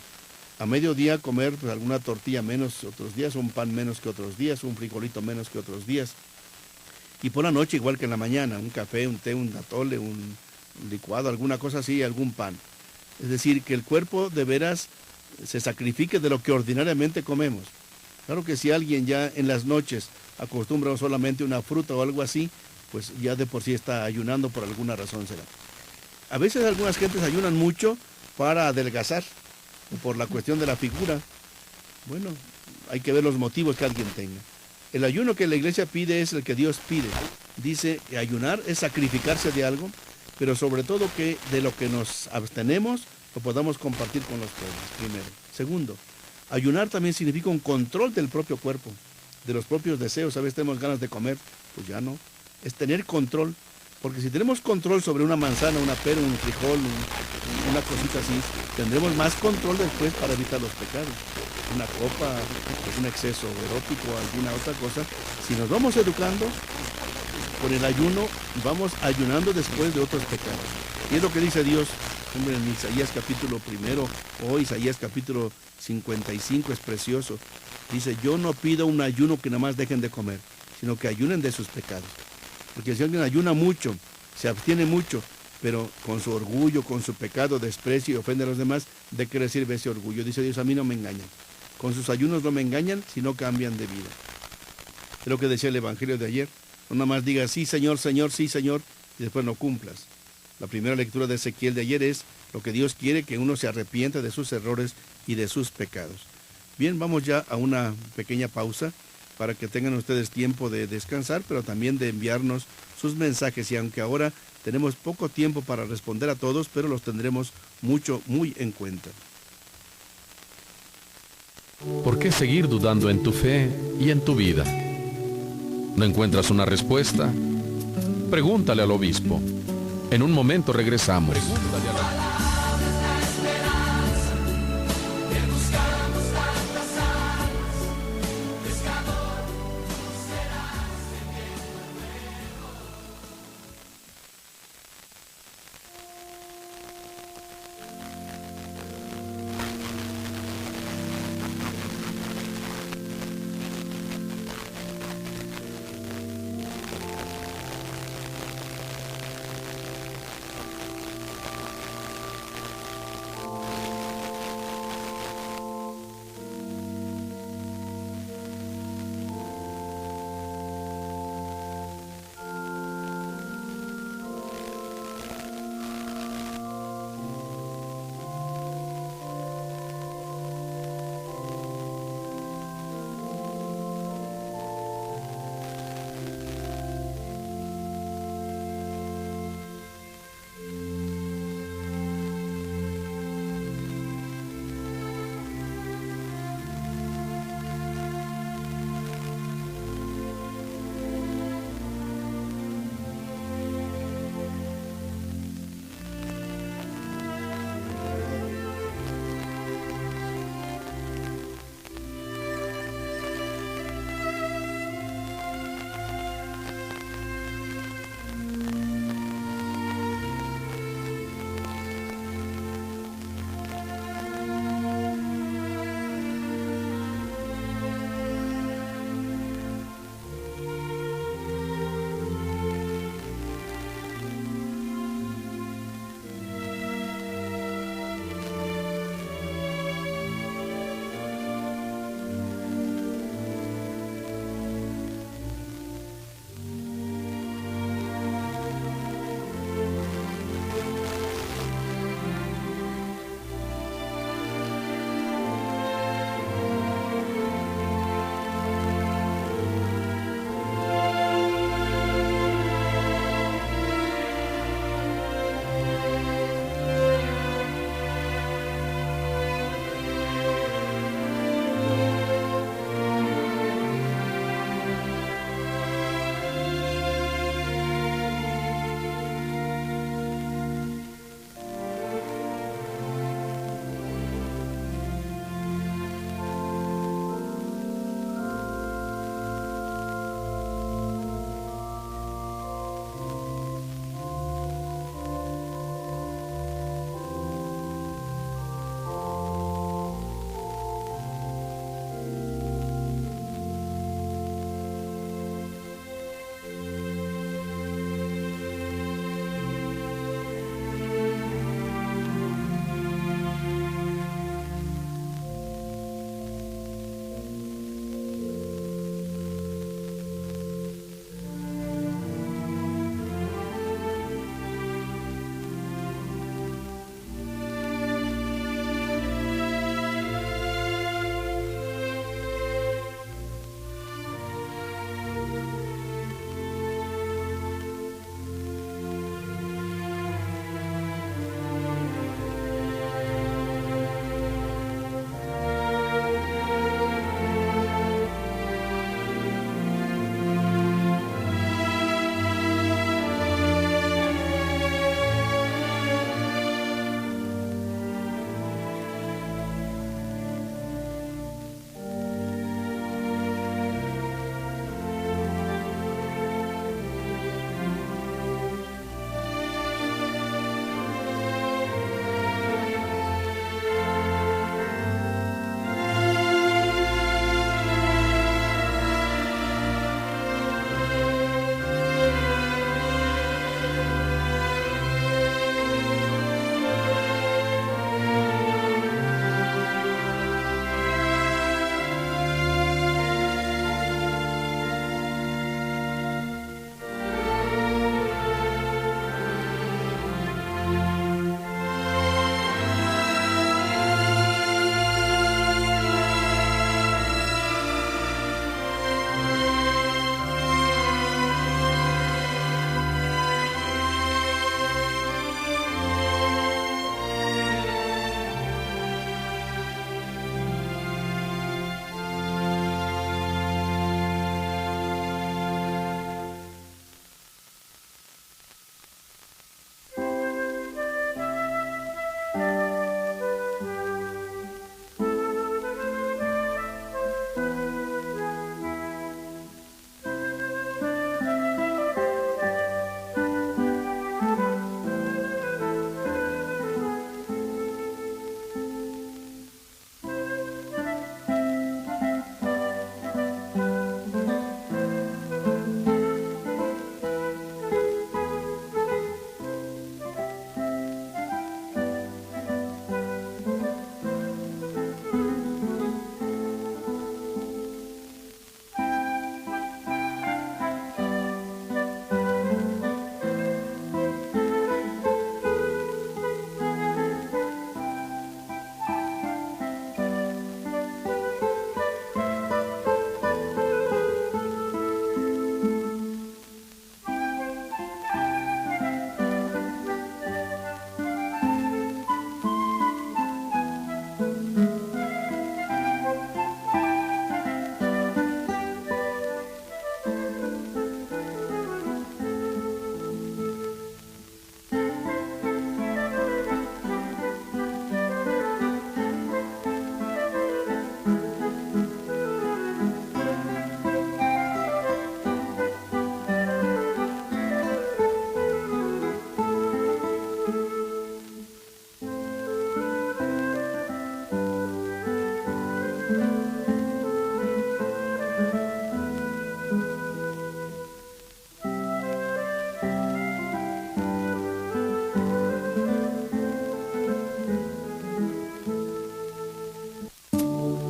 Speaker 3: A mediodía comer pues, alguna tortilla menos otros días, un pan menos que otros días, un frijolito menos que otros días. Y por la noche igual que en la mañana, un café, un té, un atole, un licuado, alguna cosa así, algún pan. Es decir, que el cuerpo de veras se sacrifique de lo que ordinariamente comemos. Claro que si alguien ya en las noches acostumbra solamente una fruta o algo así, pues ya de por sí está ayunando por alguna razón será. A veces algunas gentes ayunan mucho para adelgazar, o por la cuestión de la figura. Bueno, hay que ver los motivos que alguien tenga. El ayuno que la iglesia pide es el que Dios pide. Dice que ayunar es sacrificarse de algo, pero sobre todo que de lo que nos abstenemos lo podamos compartir con los pobres, primero. Segundo, ayunar también significa un control del propio cuerpo, de los propios deseos. A veces tenemos ganas de comer, pues ya no. Es tener control. Porque si tenemos control sobre una manzana, una pera, un frijol, una cosita así, tendremos más control después para evitar los pecados. Una copa, pues un exceso erótico, alguna otra cosa. Si nos vamos educando con el ayuno, vamos ayunando después de otros pecados. Y es lo que dice Dios, hombre, en Isaías capítulo 1, o Isaías capítulo 55, es precioso. Dice, yo no pido un ayuno que nada más dejen de comer, sino que ayunen de sus pecados. Porque si alguien ayuna mucho, se abstiene mucho, pero con su orgullo, con su pecado, desprecio y ofende a los demás, ¿de qué le sirve ese orgullo? Dice Dios, a mí no me engañan. Con sus ayunos no me engañan, sino cambian de vida. Es lo que decía el Evangelio de ayer. No nada más digas, sí Señor, Señor, sí Señor, y después no cumplas. La primera lectura de Ezequiel de ayer es lo que Dios quiere, que uno se arrepienta de sus errores y de sus pecados. Bien, vamos ya a una pequeña pausa para que tengan ustedes tiempo de descansar, pero también de enviarnos sus mensajes. Y aunque ahora tenemos poco tiempo para responder a todos, pero los tendremos muy en cuenta.
Speaker 2: ¿Por qué seguir dudando en tu fe y en tu vida? ¿No encuentras una respuesta? Pregúntale al obispo. En un momento regresamos.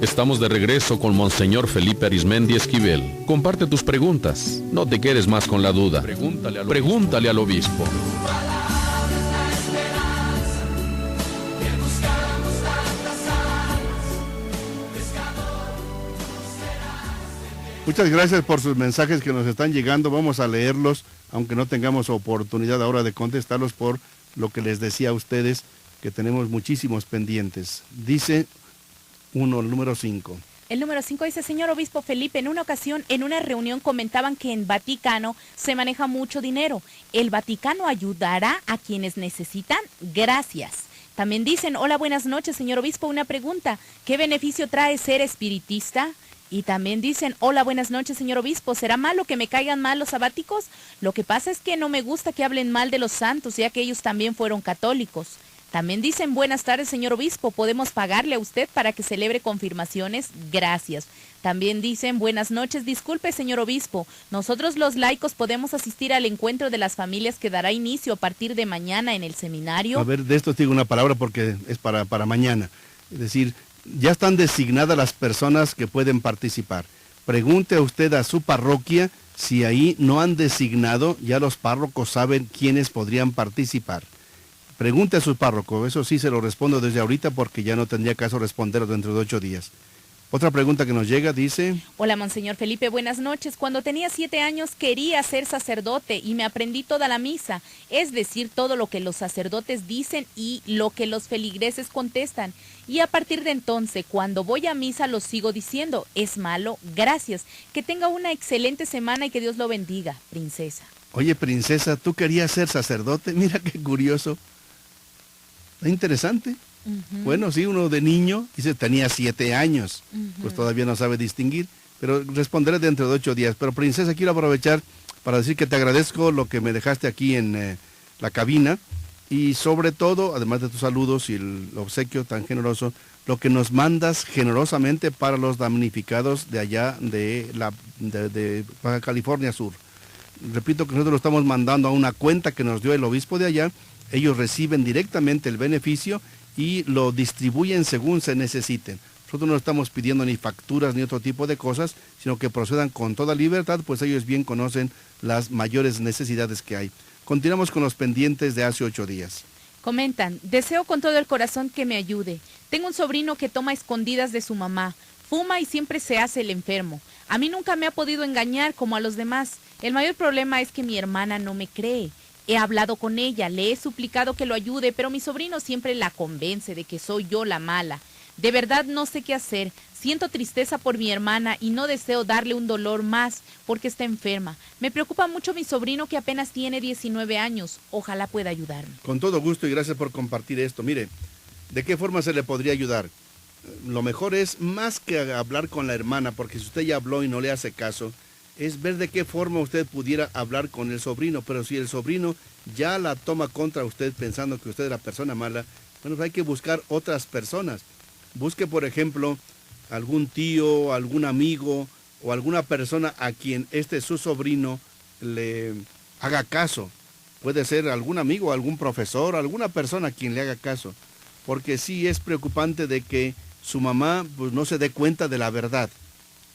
Speaker 2: Estamos de regreso con Monseñor Felipe Arizmendi Esquivel. Comparte tus preguntas. No te quedes más con la duda. Pregúntale al obispo.
Speaker 3: Muchas gracias por sus mensajes que nos están llegando. Vamos a leerlos, aunque no tengamos oportunidad ahora de contestarlos por lo que les decía a ustedes, que tenemos muchísimos pendientes. Dice el número 5.
Speaker 4: El número 5 dice: señor obispo Felipe, en una ocasión, en una reunión, comentaban que en Vaticano se maneja mucho dinero. ¿El Vaticano ayudará a quienes necesitan? Gracias. También dicen: hola, buenas noches, señor obispo, una pregunta. ¿Qué beneficio trae ser espiritista? Y también dicen: hola, buenas noches, señor obispo, ¿será malo que me caigan mal los sabáticos? Lo que pasa es que no me gusta que hablen mal de los santos, ya que ellos también fueron católicos. También dicen: buenas tardes, señor obispo, ¿podemos pagarle a usted para que celebre confirmaciones? Gracias. También dicen: buenas noches, disculpe, señor obispo, nosotros los laicos podemos asistir al encuentro de las familias que dará inicio a partir de mañana en el seminario.
Speaker 3: A ver, de esto te digo una palabra porque es para mañana. Es decir, ya están designadas las personas que pueden participar. Pregunte a usted a su parroquia si ahí no han designado, ya los párrocos saben quiénes podrían participar. Pregunte a su párroco, eso sí se lo respondo desde ahorita porque ya no tendría caso responder dentro de 8 días. Otra pregunta que nos llega dice:
Speaker 4: hola, monseñor Felipe, buenas noches. Cuando tenía 7 años quería ser sacerdote y me aprendí toda la misa, es decir, todo lo que los sacerdotes dicen y lo que los feligreses contestan. Y a partir de entonces, cuando voy a misa, lo sigo diciendo. ¿Es malo? Gracias. Que tenga una excelente semana y que Dios lo bendiga, princesa.
Speaker 3: Oye, princesa, ¿tú querías ser sacerdote? Mira qué curioso. Está interesante. Bueno, sí, uno de niño, dice, tenía 7 años, pues todavía no sabe distinguir, pero responderé dentro de 8 días. Pero princesa, quiero aprovechar para decir que te agradezco lo que me dejaste aquí en la cabina, y sobre todo, además de tus saludos y el obsequio tan generoso, lo que nos mandas generosamente para los damnificados de allá de Baja California Sur. Repito que nosotros lo estamos mandando a una cuenta que nos dio el obispo de allá. Ellos reciben directamente el beneficio y lo distribuyen según se necesiten. Nosotros no estamos pidiendo ni facturas ni otro tipo de cosas, sino que procedan con toda libertad, pues ellos bien conocen las mayores necesidades que hay. Continuamos con los pendientes de hace 8 días.
Speaker 4: Comentan: deseo con todo el corazón que me ayude. Tengo un sobrino que toma escondidas de su mamá, fuma y siempre se hace el enfermo. A mí nunca me ha podido engañar como a los demás. El mayor problema es que mi hermana no me cree. He hablado con ella, le he suplicado que lo ayude, pero mi sobrino siempre la convence de que soy yo la mala. De verdad no sé qué hacer. Siento tristeza por mi hermana y no deseo darle un dolor más porque está enferma. Me preocupa mucho mi sobrino que apenas tiene 19 años. Ojalá pueda ayudarme.
Speaker 3: Con todo gusto y gracias por compartir esto. Mire, ¿de qué forma se le podría ayudar? Lo mejor es, más que hablar con la hermana, porque si usted ya habló y no le hace caso, es ver de qué forma usted pudiera hablar con el sobrino. Pero si el sobrino ya la toma contra usted pensando que usted es la persona mala, bueno, hay que buscar otras personas. Busque, por ejemplo, algún tío, algún amigo o alguna persona a quien su sobrino le haga caso. Puede ser algún amigo, algún profesor, alguna persona a quien le haga caso. Porque sí es preocupante de que su mamá pues, no se dé cuenta de la verdad.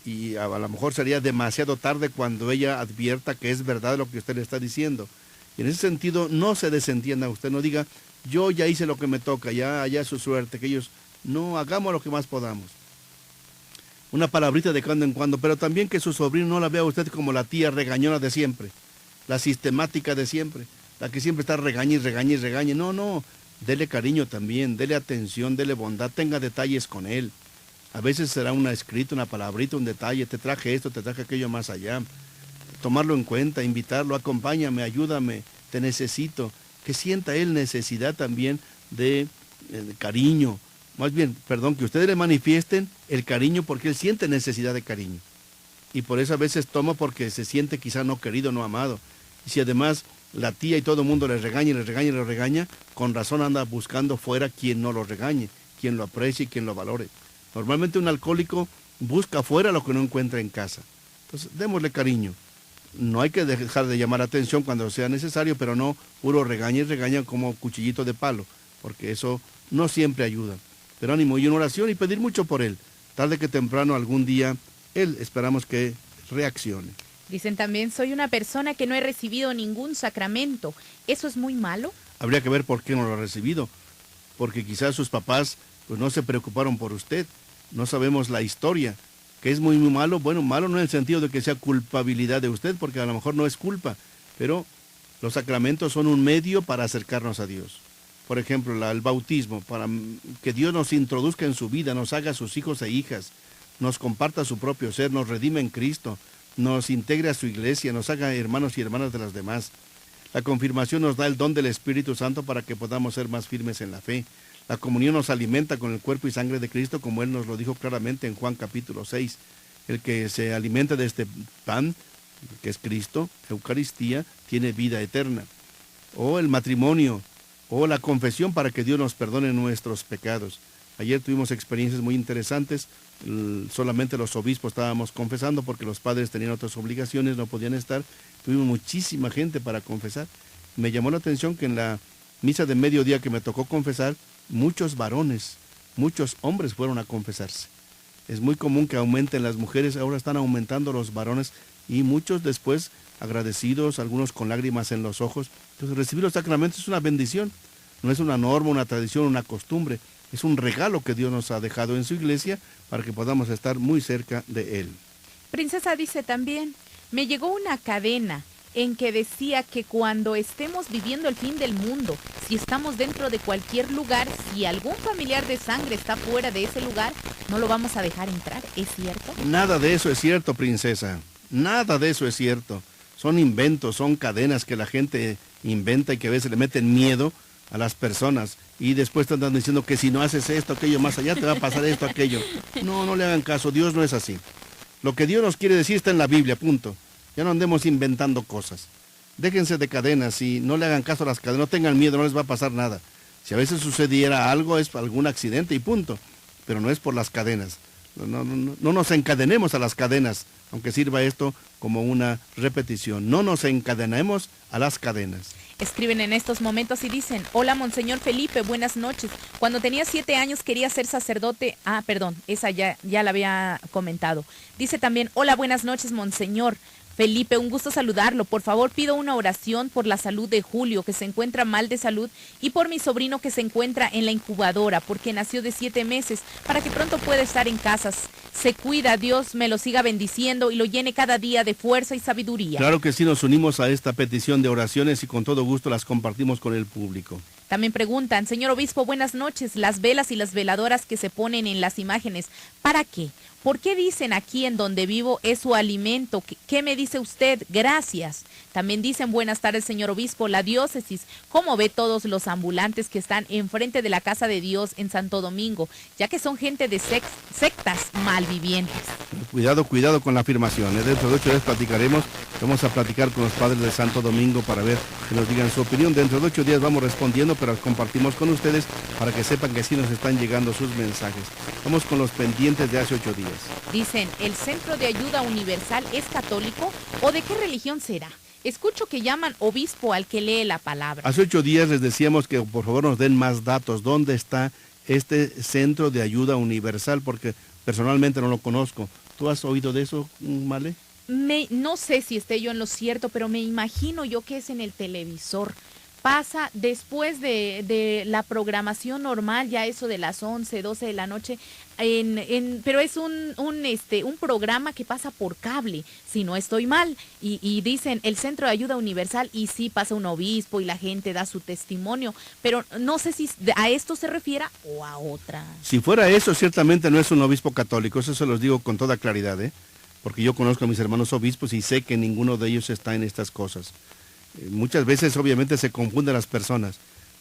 Speaker 3: Y a lo mejor sería demasiado tarde cuando ella advierta que es verdad lo que usted le está diciendo. Y en ese sentido, no se desentienda, usted no diga, yo ya hice lo que me toca, ya es su suerte, que ellos no hagamos lo que más podamos. Una palabrita de cuando en cuando, pero también que su sobrino no la vea a usted como la tía regañona de siempre, la sistemática de siempre, la que siempre está regañe y regañe y regañe. No, dele cariño también, dele atención, dele bondad, tenga detalles con él. A veces será una escrita, una palabrita, un detalle, te traje esto, te traje aquello más allá. Tomarlo en cuenta, invitarlo, acompáñame, ayúdame, te necesito. Que sienta él necesidad también de cariño. Más bien, que ustedes le manifiesten el cariño porque él siente necesidad de cariño. Y por eso a veces toma porque se siente quizá no querido, no amado. Y si además la tía y todo el mundo le regaña, con razón anda buscando fuera quien no lo regañe, quien lo aprecie y quien lo valore. Normalmente un alcohólico busca afuera lo que no encuentra en casa. Entonces, démosle cariño. No hay que dejar de llamar atención cuando sea necesario, pero no puro regaña como cuchillito de palo, porque eso no siempre ayuda. Pero ánimo y en oración y pedir mucho por él. Tarde que temprano algún día Él esperamos que reaccione.
Speaker 4: Dicen también, soy una persona que no he recibido ningún sacramento. ¿Eso es muy malo?
Speaker 3: Habría que ver por qué no lo ha recibido, porque quizás sus papás pues no se preocuparon por usted. No sabemos la historia, que es muy, muy malo. Bueno, malo no en el sentido de que sea culpabilidad de usted, porque a lo mejor no es culpa, pero los sacramentos son un medio para acercarnos a Dios. Por ejemplo, el bautismo, para que Dios nos introduzca en su vida, nos haga sus hijos e hijas, nos comparta su propio ser, nos redime en Cristo, nos integre a su iglesia, nos haga hermanos y hermanas de las demás. La confirmación nos da el don del Espíritu Santo para que podamos ser más firmes en la fe. La comunión nos alimenta con el cuerpo y sangre de Cristo, como Él nos lo dijo claramente en Juan capítulo 6. El que se alimenta de este pan, que es Cristo, Eucaristía, tiene vida eterna. O el matrimonio, o la confesión para que Dios nos perdone nuestros pecados. Ayer tuvimos experiencias muy interesantes. Solamente los obispos estábamos confesando porque los padres tenían otras obligaciones, no podían estar. Tuvimos muchísima gente para confesar. Me llamó la atención que en la misa de mediodía que me tocó confesar, muchos varones, muchos hombres fueron a confesarse. Es muy común que aumenten las mujeres, ahora están aumentando los varones y muchos después agradecidos, algunos con lágrimas en los ojos. Entonces recibir los sacramentos es una bendición, no es una norma, una tradición, una costumbre. Es un regalo que Dios nos ha dejado en su iglesia para que podamos estar muy cerca de Él.
Speaker 4: Princesa dice también, me llegó una cadena en que decía que cuando estemos viviendo el fin del mundo, si estamos dentro de cualquier lugar, si algún familiar de sangre está fuera de ese lugar, no lo vamos a dejar entrar, ¿es cierto?
Speaker 3: Nada de eso es cierto, princesa. Nada de eso es cierto. Son inventos, son cadenas que la gente inventa y que a veces le meten miedo a las personas y después te andan diciendo que si no haces esto, aquello, más allá te va a pasar esto, aquello. No, no le hagan caso, Dios no es así. Lo que Dios nos quiere decir está en la Biblia, punto. Ya no andemos inventando cosas. Déjense de cadenas y no le hagan caso a las cadenas, no tengan miedo, no les va a pasar nada. Si a veces sucediera algo es algún accidente y punto, pero no es por las cadenas. No nos encadenemos a las cadenas, aunque sirva esto como una repetición. No nos encadenemos a las cadenas.
Speaker 4: Escriben en estos momentos y dicen, hola Monseñor Felipe, buenas noches. Cuando tenía 7 años quería ser sacerdote. Esa ya la había comentado. Dice también, hola, buenas noches Monseñor Felipe, un gusto saludarlo. Por favor, pido una oración por la salud de Julio, que se encuentra mal de salud, y por mi sobrino que se encuentra en la incubadora, porque nació de 7 meses, para que pronto pueda estar en casa. Se cuida, Dios me lo siga bendiciendo y lo llene cada día de fuerza y sabiduría.
Speaker 3: Claro que sí, nos unimos a esta petición de oraciones y con todo gusto las compartimos con el público.
Speaker 4: También preguntan, señor obispo, buenas noches, las velas y las veladoras que se ponen en las imágenes, ¿para qué? ¿Por qué dicen aquí en donde vivo es su alimento? ¿Qué me dice usted? Gracias. También dicen, buenas tardes, señor obispo, la diócesis, ¿cómo ve todos los ambulantes que están enfrente de la casa de Dios en Santo Domingo, ya que son gente de sectas malvivientes?
Speaker 3: Cuidado con la afirmación. Dentro de 8 días platicaremos, vamos a platicar con los padres de Santo Domingo para ver que nos digan su opinión. Dentro de 8 días vamos respondiendo, pero compartimos con ustedes para que sepan que sí nos están llegando sus mensajes. Vamos con los pendientes de hace 8 días.
Speaker 4: Dicen, ¿el Centro de Ayuda Universal es católico o de qué religión será? Escucho que llaman obispo al que lee la palabra.
Speaker 3: Hace 8 días les decíamos que por favor nos den más datos. ¿Dónde está este Centro de Ayuda Universal? Porque personalmente no lo conozco. ¿Tú has oído de eso, Male?
Speaker 4: No sé si esté yo en lo cierto, pero me imagino yo que es en el televisor. Pasa después de la programación normal, ya eso de las 11, 12 de la noche, pero es un programa que pasa por cable, si no estoy mal, y dicen el Centro de Ayuda Universal, y sí pasa un obispo y la gente da su testimonio, pero no sé si a esto se refiera o a otra.
Speaker 3: Si fuera eso, ciertamente no es un obispo católico, eso se los digo con toda claridad, porque yo conozco a mis hermanos obispos y sé que ninguno de ellos está en estas cosas. Muchas veces obviamente se confunden las personas.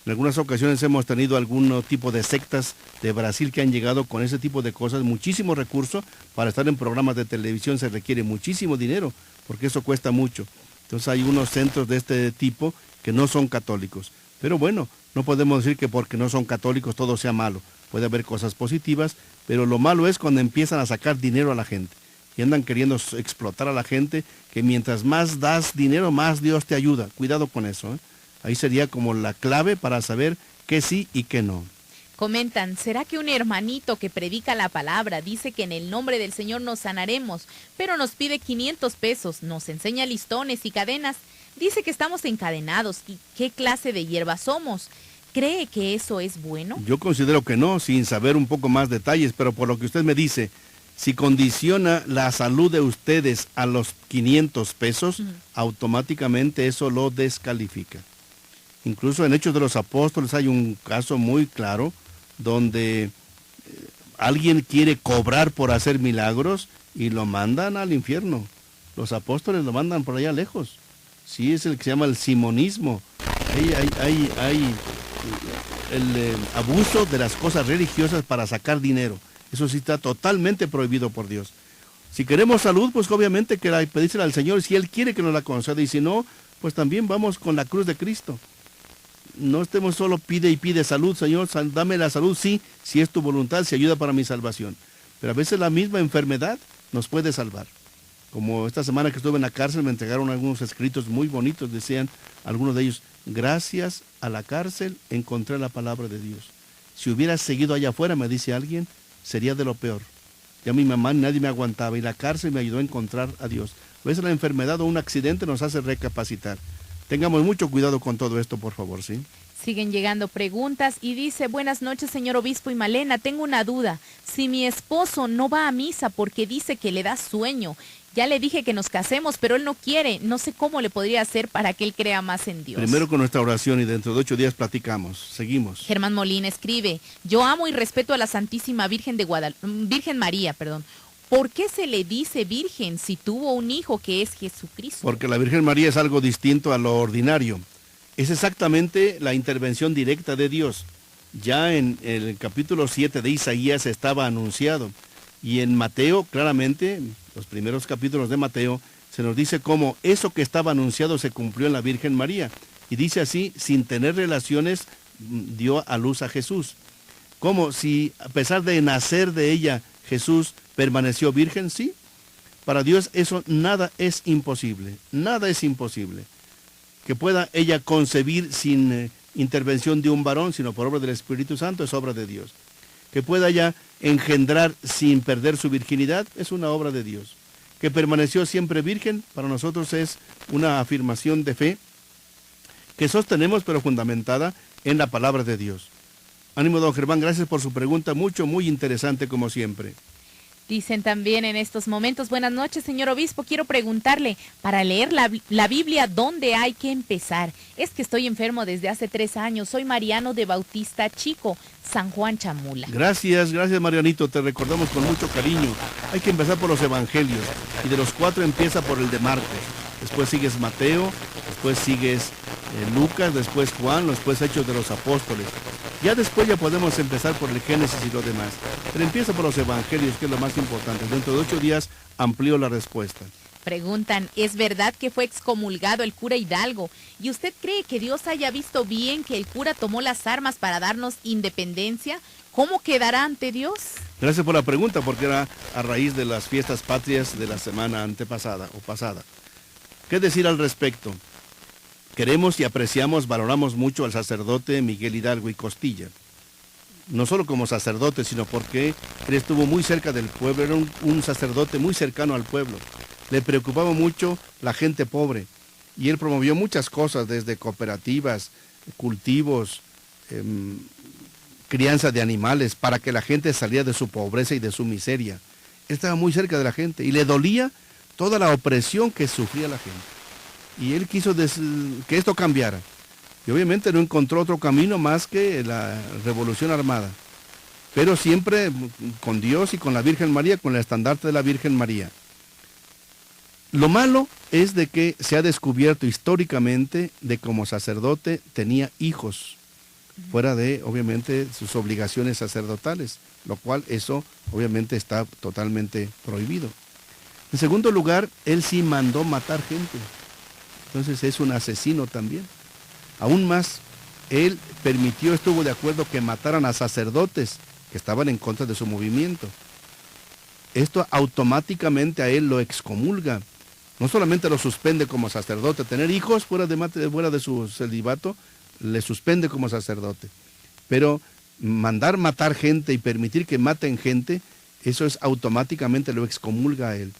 Speaker 3: En algunas ocasiones hemos tenido algún tipo de sectas de Brasil que han llegado con ese tipo de cosas, muchísimo recurso. Para estar en programas de televisión se requiere muchísimo dinero, porque eso cuesta mucho. Entonces hay unos centros de este tipo que no son católicos. Pero bueno, no podemos decir que porque no son católicos todo sea malo. Puede haber cosas positivas, pero lo malo es cuando empiezan a sacar dinero a la gente. Y andan queriendo explotar a la gente, que mientras más das dinero, más Dios te ayuda. Cuidado con eso. Ahí sería como la clave para saber qué sí y qué no.
Speaker 4: Comentan, ¿será que un hermanito que predica la palabra dice que en el nombre del Señor nos sanaremos, pero nos pide 500 pesos, nos enseña listones y cadenas, dice que estamos encadenados y qué clase de hierba somos? ¿Cree que eso es bueno?
Speaker 3: Yo considero que no, sin saber un poco más detalles, pero por lo que usted me dice, si condiciona la salud de ustedes a los 500 pesos, automáticamente eso lo descalifica. Incluso en Hechos de los Apóstoles hay un caso muy claro donde alguien quiere cobrar por hacer milagros y lo mandan al infierno. Los apóstoles lo mandan por allá lejos. Sí, es el que se llama el simonismo. Hay el abuso de las cosas religiosas para sacar dinero. Eso sí está totalmente prohibido por Dios. Si queremos salud, pues obviamente que pedírsela al Señor si Él quiere que nos la conceda. Y si no, pues también vamos con la cruz de Cristo. No estemos solo pide y pide salud, Señor, dame la salud, sí, si es tu voluntad, si ayuda para mi salvación. Pero a veces la misma enfermedad nos puede salvar. Como esta semana que estuve en la cárcel me entregaron algunos escritos muy bonitos, decían algunos de ellos, gracias a la cárcel encontré la palabra de Dios. Si hubiera seguido allá afuera, me dice alguien, sería de lo peor. Ya mi mamá nadie me aguantaba y la cárcel me ayudó a encontrar a Dios. A veces la enfermedad o un accidente nos hace recapacitar. Tengamos mucho cuidado con todo esto, por favor, ¿sí?
Speaker 4: Siguen llegando preguntas y dice, buenas noches, señor obispo y Malena, tengo una duda. Si mi esposo no va a misa porque dice que le da sueño, ya le dije que nos casemos, pero él no quiere, no sé cómo le podría hacer para que él crea más en Dios.
Speaker 3: Primero con nuestra oración y dentro de 8 días platicamos. Seguimos.
Speaker 4: Germán Molina escribe, yo amo y respeto a la Santísima Virgen María. ¿Por qué se le dice virgen si tuvo un hijo que es Jesucristo?
Speaker 3: Porque la Virgen María es algo distinto a lo ordinario. Es exactamente la intervención directa de Dios. Ya en el capítulo 7 de Isaías estaba anunciado. Y en Mateo, claramente, los primeros capítulos de Mateo, se nos dice cómo eso que estaba anunciado se cumplió en la Virgen María. Y dice así, sin tener relaciones, dio a luz a Jesús. Como si a pesar de nacer de ella, Jesús permaneció virgen, sí. Para Dios eso nada es imposible, nada es imposible. Que pueda ella concebir sin intervención de un varón, sino por obra del Espíritu Santo, es obra de Dios. Que pueda ella engendrar sin perder su virginidad, es una obra de Dios. Que permaneció siempre virgen, para nosotros es una afirmación de fe que sostenemos, pero fundamentada en la palabra de Dios. Ánimo, don Germán, gracias por su pregunta, muy interesante como siempre.
Speaker 4: Dicen también en estos momentos, buenas noches, señor obispo, quiero preguntarle, para leer la Biblia, ¿dónde hay que empezar? Es que estoy enfermo desde hace 3 años, soy Mariano de Bautista Chico, San Juan Chamula.
Speaker 3: Gracias Marianito, te recordamos con mucho cariño. Hay que empezar por los evangelios, y de los 4 empieza por el de Marcos, después sigues Mateo, después sigues Lucas, después Juan, después Hechos de los Apóstoles. Ya después ya podemos empezar por el Génesis y lo demás. Pero empieza por los evangelios, que es lo más importante. Dentro de 8 días amplío la respuesta.
Speaker 4: Preguntan, ¿es verdad que fue excomulgado el cura Hidalgo? ¿Y usted cree que Dios haya visto bien que el cura tomó las armas para darnos independencia? ¿Cómo quedará ante Dios?
Speaker 3: Gracias por la pregunta, porque era a raíz de las fiestas patrias de la semana antepasada o pasada. ¿Qué decir al respecto? Queremos y apreciamos, valoramos mucho al sacerdote Miguel Hidalgo y Costilla. No solo como sacerdote, sino porque él estuvo muy cerca del pueblo, era un sacerdote muy cercano al pueblo. Le preocupaba mucho la gente pobre y él promovió muchas cosas, desde cooperativas, cultivos, crianza de animales, para que la gente saliera de su pobreza y de su miseria. Él estaba muy cerca de la gente y le dolía toda la opresión que sufría la gente. Y él quiso que esto cambiara. Y obviamente no encontró otro camino más que la revolución armada. Pero siempre con Dios y con la Virgen María, con el estandarte de la Virgen María. Lo malo es de que se ha descubierto históricamente de como sacerdote tenía hijos, fuera de, obviamente, sus obligaciones sacerdotales, lo cual eso, obviamente, está totalmente prohibido. En segundo lugar, él sí mandó matar gente. Entonces es un asesino también. Aún más, él permitió, estuvo de acuerdo que mataran a sacerdotes que estaban en contra de su movimiento. Esto automáticamente a él lo excomulga. No solamente lo suspende como sacerdote, tener hijos fuera de su celibato, le suspende como sacerdote. Pero mandar matar gente y permitir que maten gente, eso es automáticamente lo excomulga a él.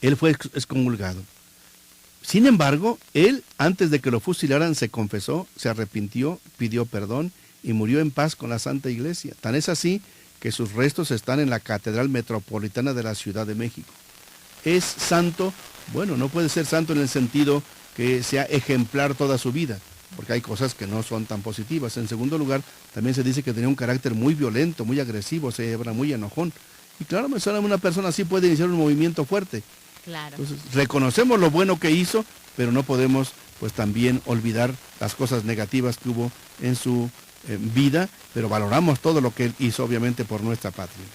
Speaker 3: Él fue excomulgado. Sin embargo, él, antes de que lo fusilaran, se confesó, se arrepintió, pidió perdón y murió en paz con la Santa Iglesia. Tan es así que sus restos están en la Catedral Metropolitana de la Ciudad de México. ¿Es santo? Bueno, no puede ser santo en el sentido que sea ejemplar toda su vida, porque hay cosas que no son tan positivas. En segundo lugar, también se dice que tenía un carácter muy violento, muy agresivo, se era muy enojón. Y claro, una persona así puede iniciar un movimiento fuerte.
Speaker 4: Claro.
Speaker 3: Entonces, reconocemos lo bueno que hizo, pero no podemos pues también olvidar las cosas negativas que hubo en su vida, pero valoramos todo lo que él hizo, obviamente, por nuestra patria.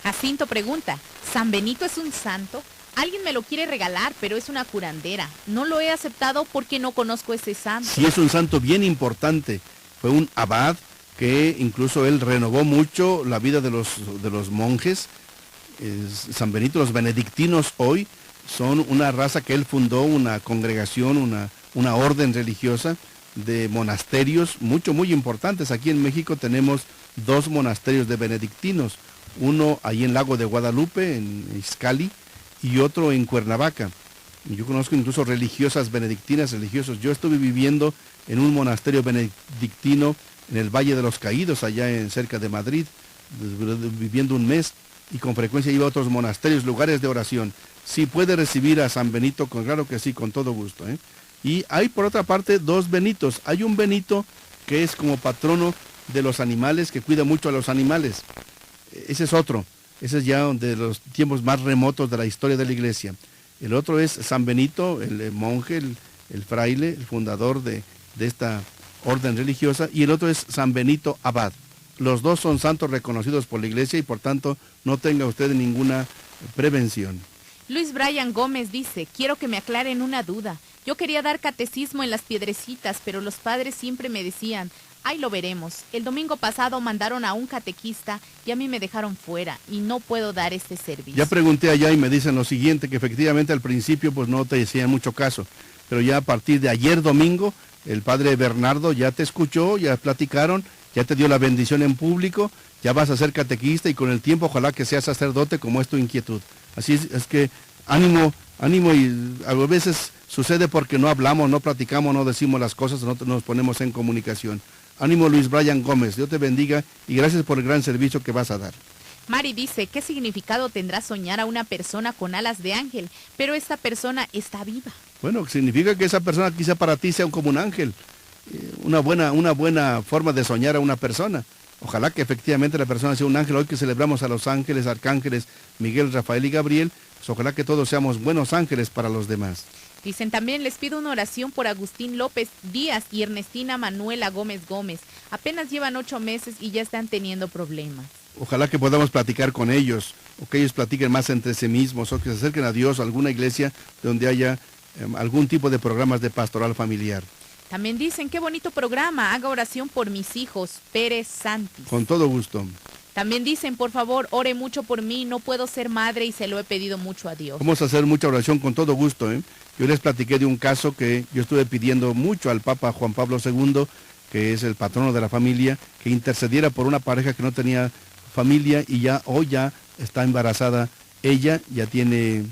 Speaker 4: Jacinto pregunta, ¿San Benito es un santo? Alguien me lo quiere regalar, pero es una curandera. No lo he aceptado porque no conozco ese santo.
Speaker 3: Sí, es un santo bien importante. Fue un abad que incluso él renovó mucho la vida de los monjes. San Benito, los benedictinos hoy son una raza que él fundó, una congregación, una orden religiosa de monasterios muy importantes. Aquí en México tenemos 2 monasterios de benedictinos, uno ahí en Lago de Guadalupe, en Izcalli, y otro en Cuernavaca. Yo conozco incluso religiosas benedictinas, religiosos. Yo estuve viviendo en un monasterio benedictino en el Valle de los Caídos, allá cerca de Madrid, viviendo un mes, y con frecuencia iba a otros monasterios, lugares de oración. Sí puede recibir a San Benito, claro que sí, con todo gusto. Y hay por otra parte 2 Benitos. Hay un Benito que es como patrono de los animales, que cuida mucho a los animales. Ese es otro. Ese es ya de los tiempos más remotos de la historia de la iglesia. El otro es San Benito, el monje, el fraile, el fundador de esta orden religiosa, y el otro es San Benito Abad. Los 2 son santos reconocidos por la iglesia y por tanto no tenga usted ninguna prevención.
Speaker 4: Luis Brian Gómez dice, quiero que me aclaren una duda. Yo quería dar catecismo en las Piedrecitas, pero los padres siempre me decían, ahí lo veremos. El domingo pasado mandaron a un catequista y a mí me dejaron fuera y no puedo dar este servicio.
Speaker 3: Ya pregunté allá y me dicen lo siguiente, que efectivamente al principio pues no te hacían mucho caso, pero ya a partir de ayer domingo, el padre Bernardo ya te escuchó, ya platicaron, ya te dio la bendición en público, ya vas a ser catequista y con el tiempo ojalá que seas sacerdote como es tu inquietud. Así es que ánimo, y a veces sucede porque no hablamos, no platicamos, no decimos las cosas, no nos ponemos en comunicación. Ánimo Luis Brian Gómez, Dios te bendiga y gracias por el gran servicio que vas a dar.
Speaker 4: Mari dice, ¿qué significado tendrá soñar a una persona con alas de ángel? Pero esta persona está viva.
Speaker 3: Bueno, significa que esa persona quizá para ti sea como un ángel. Una buena forma de soñar a una persona. Ojalá que efectivamente la persona sea un ángel. Hoy que celebramos a los ángeles, arcángeles, Miguel, Rafael y Gabriel, pues ojalá que todos seamos buenos ángeles para los demás.
Speaker 4: Dicen también, les pido una oración por Agustín López Díaz y Ernestina Manuela Gómez Gómez. Apenas llevan 8 meses y ya están teniendo problemas.
Speaker 3: Ojalá que podamos platicar con ellos, o que ellos platiquen más entre sí mismos, o que se acerquen a Dios, a alguna iglesia donde haya algún tipo de programas de pastoral familiar.
Speaker 4: También dicen, qué bonito programa, haga oración por mis hijos, Pérez Santis.
Speaker 3: Con todo gusto.
Speaker 4: También dicen, por favor, ore mucho por mí, no puedo ser madre y se lo he pedido mucho a Dios.
Speaker 3: Vamos a hacer mucha oración con todo gusto. Yo les platiqué de un caso que yo estuve pidiendo mucho al Papa Juan Pablo II, que es el patrono de la familia, que intercediera por una pareja que no tenía familia y hoy ya está embarazada. Ella ya tiene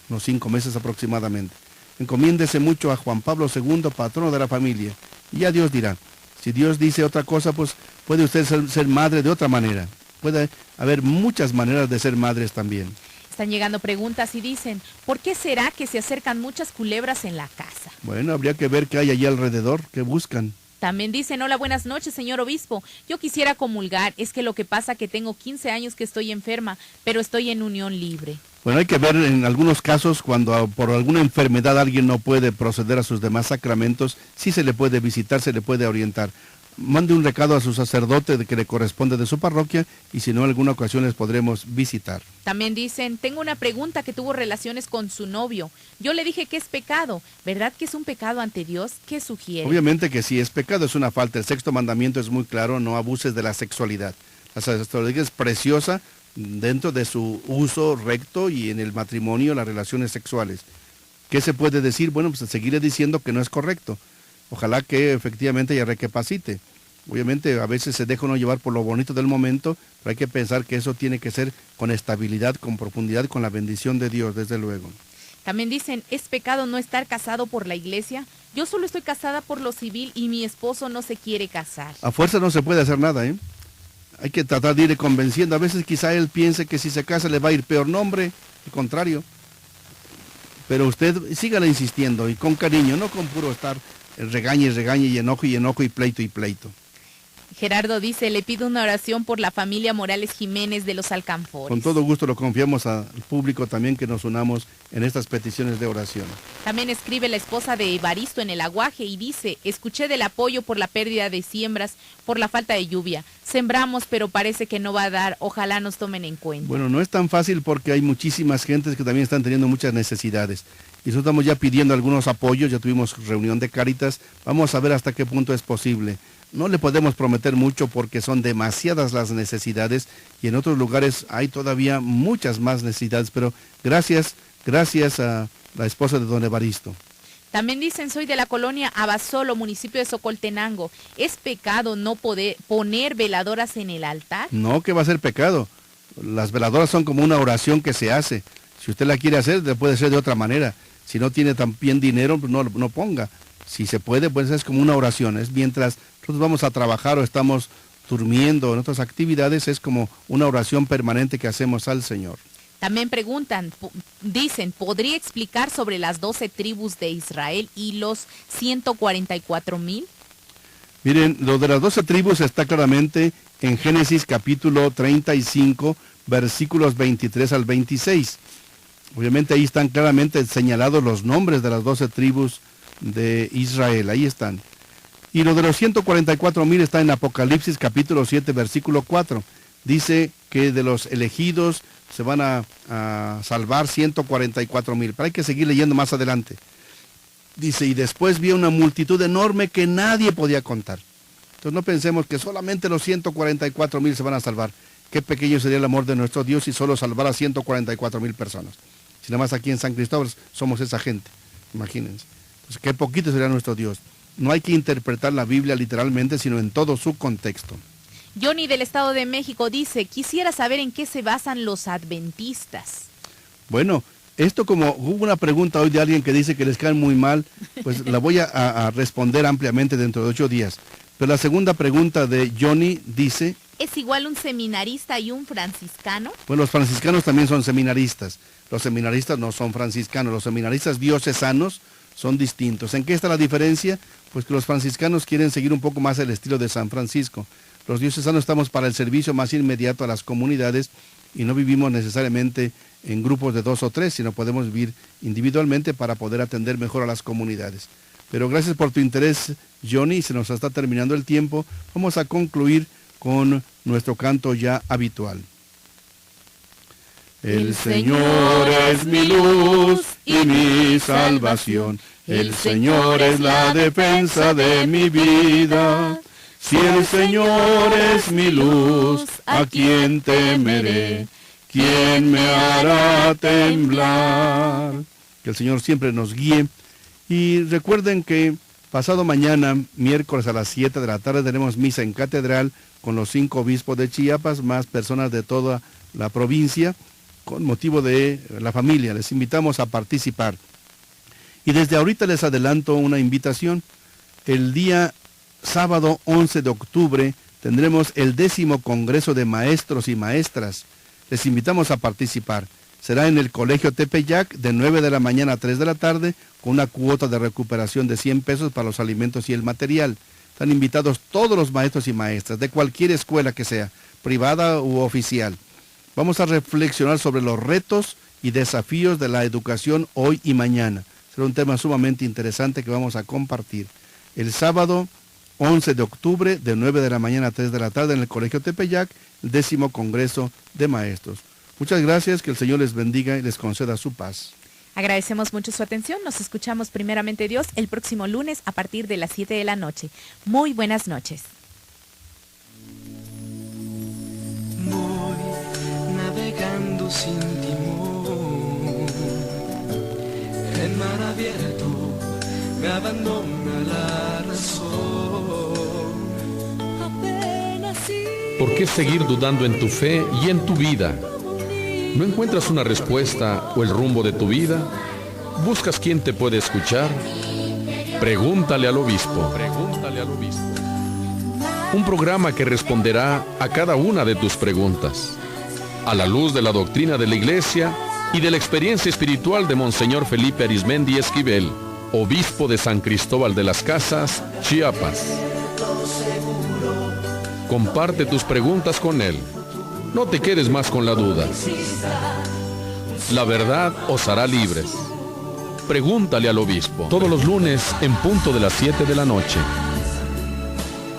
Speaker 3: unos 5 meses aproximadamente. Encomiéndese mucho a Juan Pablo II, patrono de la familia, y ya Dios dirá. Si Dios dice otra cosa, pues puede usted ser madre de otra manera. Puede haber muchas maneras de ser madres también.
Speaker 4: Están llegando preguntas y dicen, ¿por qué será que se acercan muchas culebras en la casa?
Speaker 3: Bueno, habría que ver qué hay allí alrededor, qué buscan.
Speaker 4: También dicen, hola, buenas noches, señor obispo. Yo quisiera comulgar, es que lo que pasa que tengo 15 años que estoy enferma, pero estoy en unión libre.
Speaker 3: Bueno, hay que ver en algunos casos cuando por alguna enfermedad alguien no puede proceder a sus demás sacramentos, sí se le puede visitar, se le puede orientar. Mande un recado a su sacerdote de que le corresponde de su parroquia y si no, en alguna ocasión les podremos visitar.
Speaker 4: También dicen, tengo una pregunta que tuvo relaciones con su novio. Yo le dije que es pecado. ¿Verdad que es un pecado ante Dios? ¿Qué sugiere?
Speaker 3: Obviamente que sí, es pecado, es una falta. El 6º mandamiento es muy claro, no abuses de la sexualidad. La sexualidad es preciosa dentro de su uso recto y en el matrimonio, las relaciones sexuales. ¿Qué se puede decir? Bueno, pues seguiré diciendo que no es correcto. Ojalá que efectivamente ella recapacite. Obviamente a veces se deja uno llevar por lo bonito del momento, pero hay que pensar que eso tiene que ser con estabilidad, con profundidad, con la bendición de Dios, desde luego.
Speaker 4: También dicen, ¿es pecado no estar casado por la iglesia? Yo solo estoy casada por lo civil y mi esposo no se quiere casar.
Speaker 3: A fuerza no se puede hacer nada, ¿eh? Hay que tratar de ir convenciendo. A veces quizá él piense que si se casa le va a ir peor. No, hombre, al contrario. Pero usted sígale insistiendo y con cariño, no con puro estar regañe y enojo y pleito y pleito.
Speaker 4: Gerardo dice, le pido una oración por la familia Morales Jiménez de los Alcanfores.
Speaker 3: Con todo gusto lo confiamos al público también que nos unamos en estas peticiones de oración.
Speaker 4: También escribe la esposa de Evaristo en el Aguaje y dice, escuché del apoyo por la pérdida de siembras, por la falta de lluvia. Sembramos, pero parece que no va a dar. Ojalá nos tomen en cuenta.
Speaker 3: Bueno, no es tan fácil porque hay muchísimas gentes que también están teniendo muchas necesidades. Y nosotros estamos ya pidiendo algunos apoyos, ya tuvimos reunión de Cáritas. Vamos a ver hasta qué punto es posible. No le podemos prometer mucho porque son demasiadas las necesidades y en otros lugares hay todavía muchas más necesidades, pero gracias a la esposa de don Evaristo.
Speaker 4: También dicen, soy de la colonia Abasolo, municipio de Socoltenango. ¿Es pecado no poder poner veladoras en el altar?
Speaker 3: No, que va a ser pecado. Las veladoras son como una oración que se hace. Si usted la quiere hacer, puede ser de otra manera. Si no tiene también dinero, pues no ponga. Si se puede, pues es como una oración. Es mientras nosotros vamos a trabajar o estamos durmiendo en otras actividades, es como una oración permanente que hacemos al Señor.
Speaker 4: También preguntan, dicen, ¿podría explicar sobre las 12 tribus de Israel y los 144,000?
Speaker 3: Miren, lo de las 12 tribus está claramente en Génesis capítulo 35, versículos 23 al 26. Obviamente ahí están claramente señalados los nombres de las 12 tribus de Israel, ahí están. Y lo de los 144,000 está en Apocalipsis capítulo 7, versículo 4. Dice que de los elegidos se van a salvar 144,000. Pero hay que seguir leyendo más adelante. Dice, y después vi una multitud enorme que nadie podía contar. Entonces no pensemos que solamente los 144,000 se van a salvar. Qué pequeño sería el amor de nuestro Dios si solo salvara 144,000 personas. Si nada más aquí en San Cristóbal somos esa gente, imagínense. Entonces qué poquito sería nuestro Dios. No hay que interpretar la Biblia literalmente, sino en todo su contexto.
Speaker 4: Johnny del Estado de México dice, quisiera saber en qué se basan los adventistas.
Speaker 3: Bueno, esto como hubo una pregunta hoy de alguien que dice que les caen muy mal, pues la voy a responder ampliamente dentro de 8 días. Pero la segunda pregunta de Johnny dice...
Speaker 4: ¿Es igual un seminarista y un franciscano?
Speaker 3: Bueno, los franciscanos también son seminaristas. Los seminaristas no son franciscanos. Los seminaristas diocesanos son distintos. ¿En qué está la diferencia? Pues que los franciscanos quieren seguir un poco más el estilo de San Francisco. Los diocesanos estamos para el servicio más inmediato a las comunidades y no vivimos necesariamente en grupos de 2 o 3, sino podemos vivir individualmente para poder atender mejor a las comunidades. Pero gracias por tu interés, Johnny. Se nos está terminando el tiempo. Vamos a concluir con nuestro canto ya habitual. El Señor es mi luz y mi salvación. El Señor es la defensa de mi vida. Si el Señor es mi luz, ¿a quién temeré? ¿Quién me hará temblar? Que el Señor siempre nos guíe. Y recuerden que pasado mañana, miércoles a las 7 de la tarde, tenemos misa en catedral con los 5 obispos de Chiapas, más personas de toda la provincia, con motivo de la familia. Les invitamos a participar. Y desde ahorita les adelanto una invitación. El día sábado 11 de octubre tendremos el 10º Congreso de Maestros y Maestras. Les invitamos a participar. Será en el Colegio Tepeyac de 9 de la mañana a 3 de la tarde con una cuota de recuperación de 100 pesos para los alimentos y el material. Están invitados todos los maestros y maestras de cualquier escuela que sea, privada u oficial. Vamos a reflexionar sobre los retos y desafíos de la educación hoy y mañana. Será un tema sumamente interesante que vamos a compartir. El sábado 11 de octubre, de 9 de la mañana a 3 de la tarde, en el Colegio Tepeyac, el 10º Congreso de Maestros. Muchas gracias, que el Señor les bendiga y les conceda su paz.
Speaker 4: Agradecemos mucho su atención. Nos escuchamos primeramente Dios el próximo lunes a partir de las 7 de la noche. Muy buenas noches.
Speaker 1: Voy navegando sin timón, en mar abierto me abandona la razón.
Speaker 2: ¿Por qué seguir dudando en tu fe y en tu vida? ¿No encuentras una respuesta o el rumbo de tu vida? ¿Buscas quién te puede escuchar? Pregúntale al obispo. Pregúntale al obispo. Un programa que responderá a cada una de tus preguntas, a la luz de la doctrina de la Iglesia y de la experiencia espiritual de Monseñor Felipe Arizmendi Esquivel, obispo de San Cristóbal de las Casas, Chiapas. Comparte tus preguntas con él. No te quedes más con la duda. La verdad os hará libres. Pregúntale al obispo. Todos los lunes en punto de las 7 de la noche.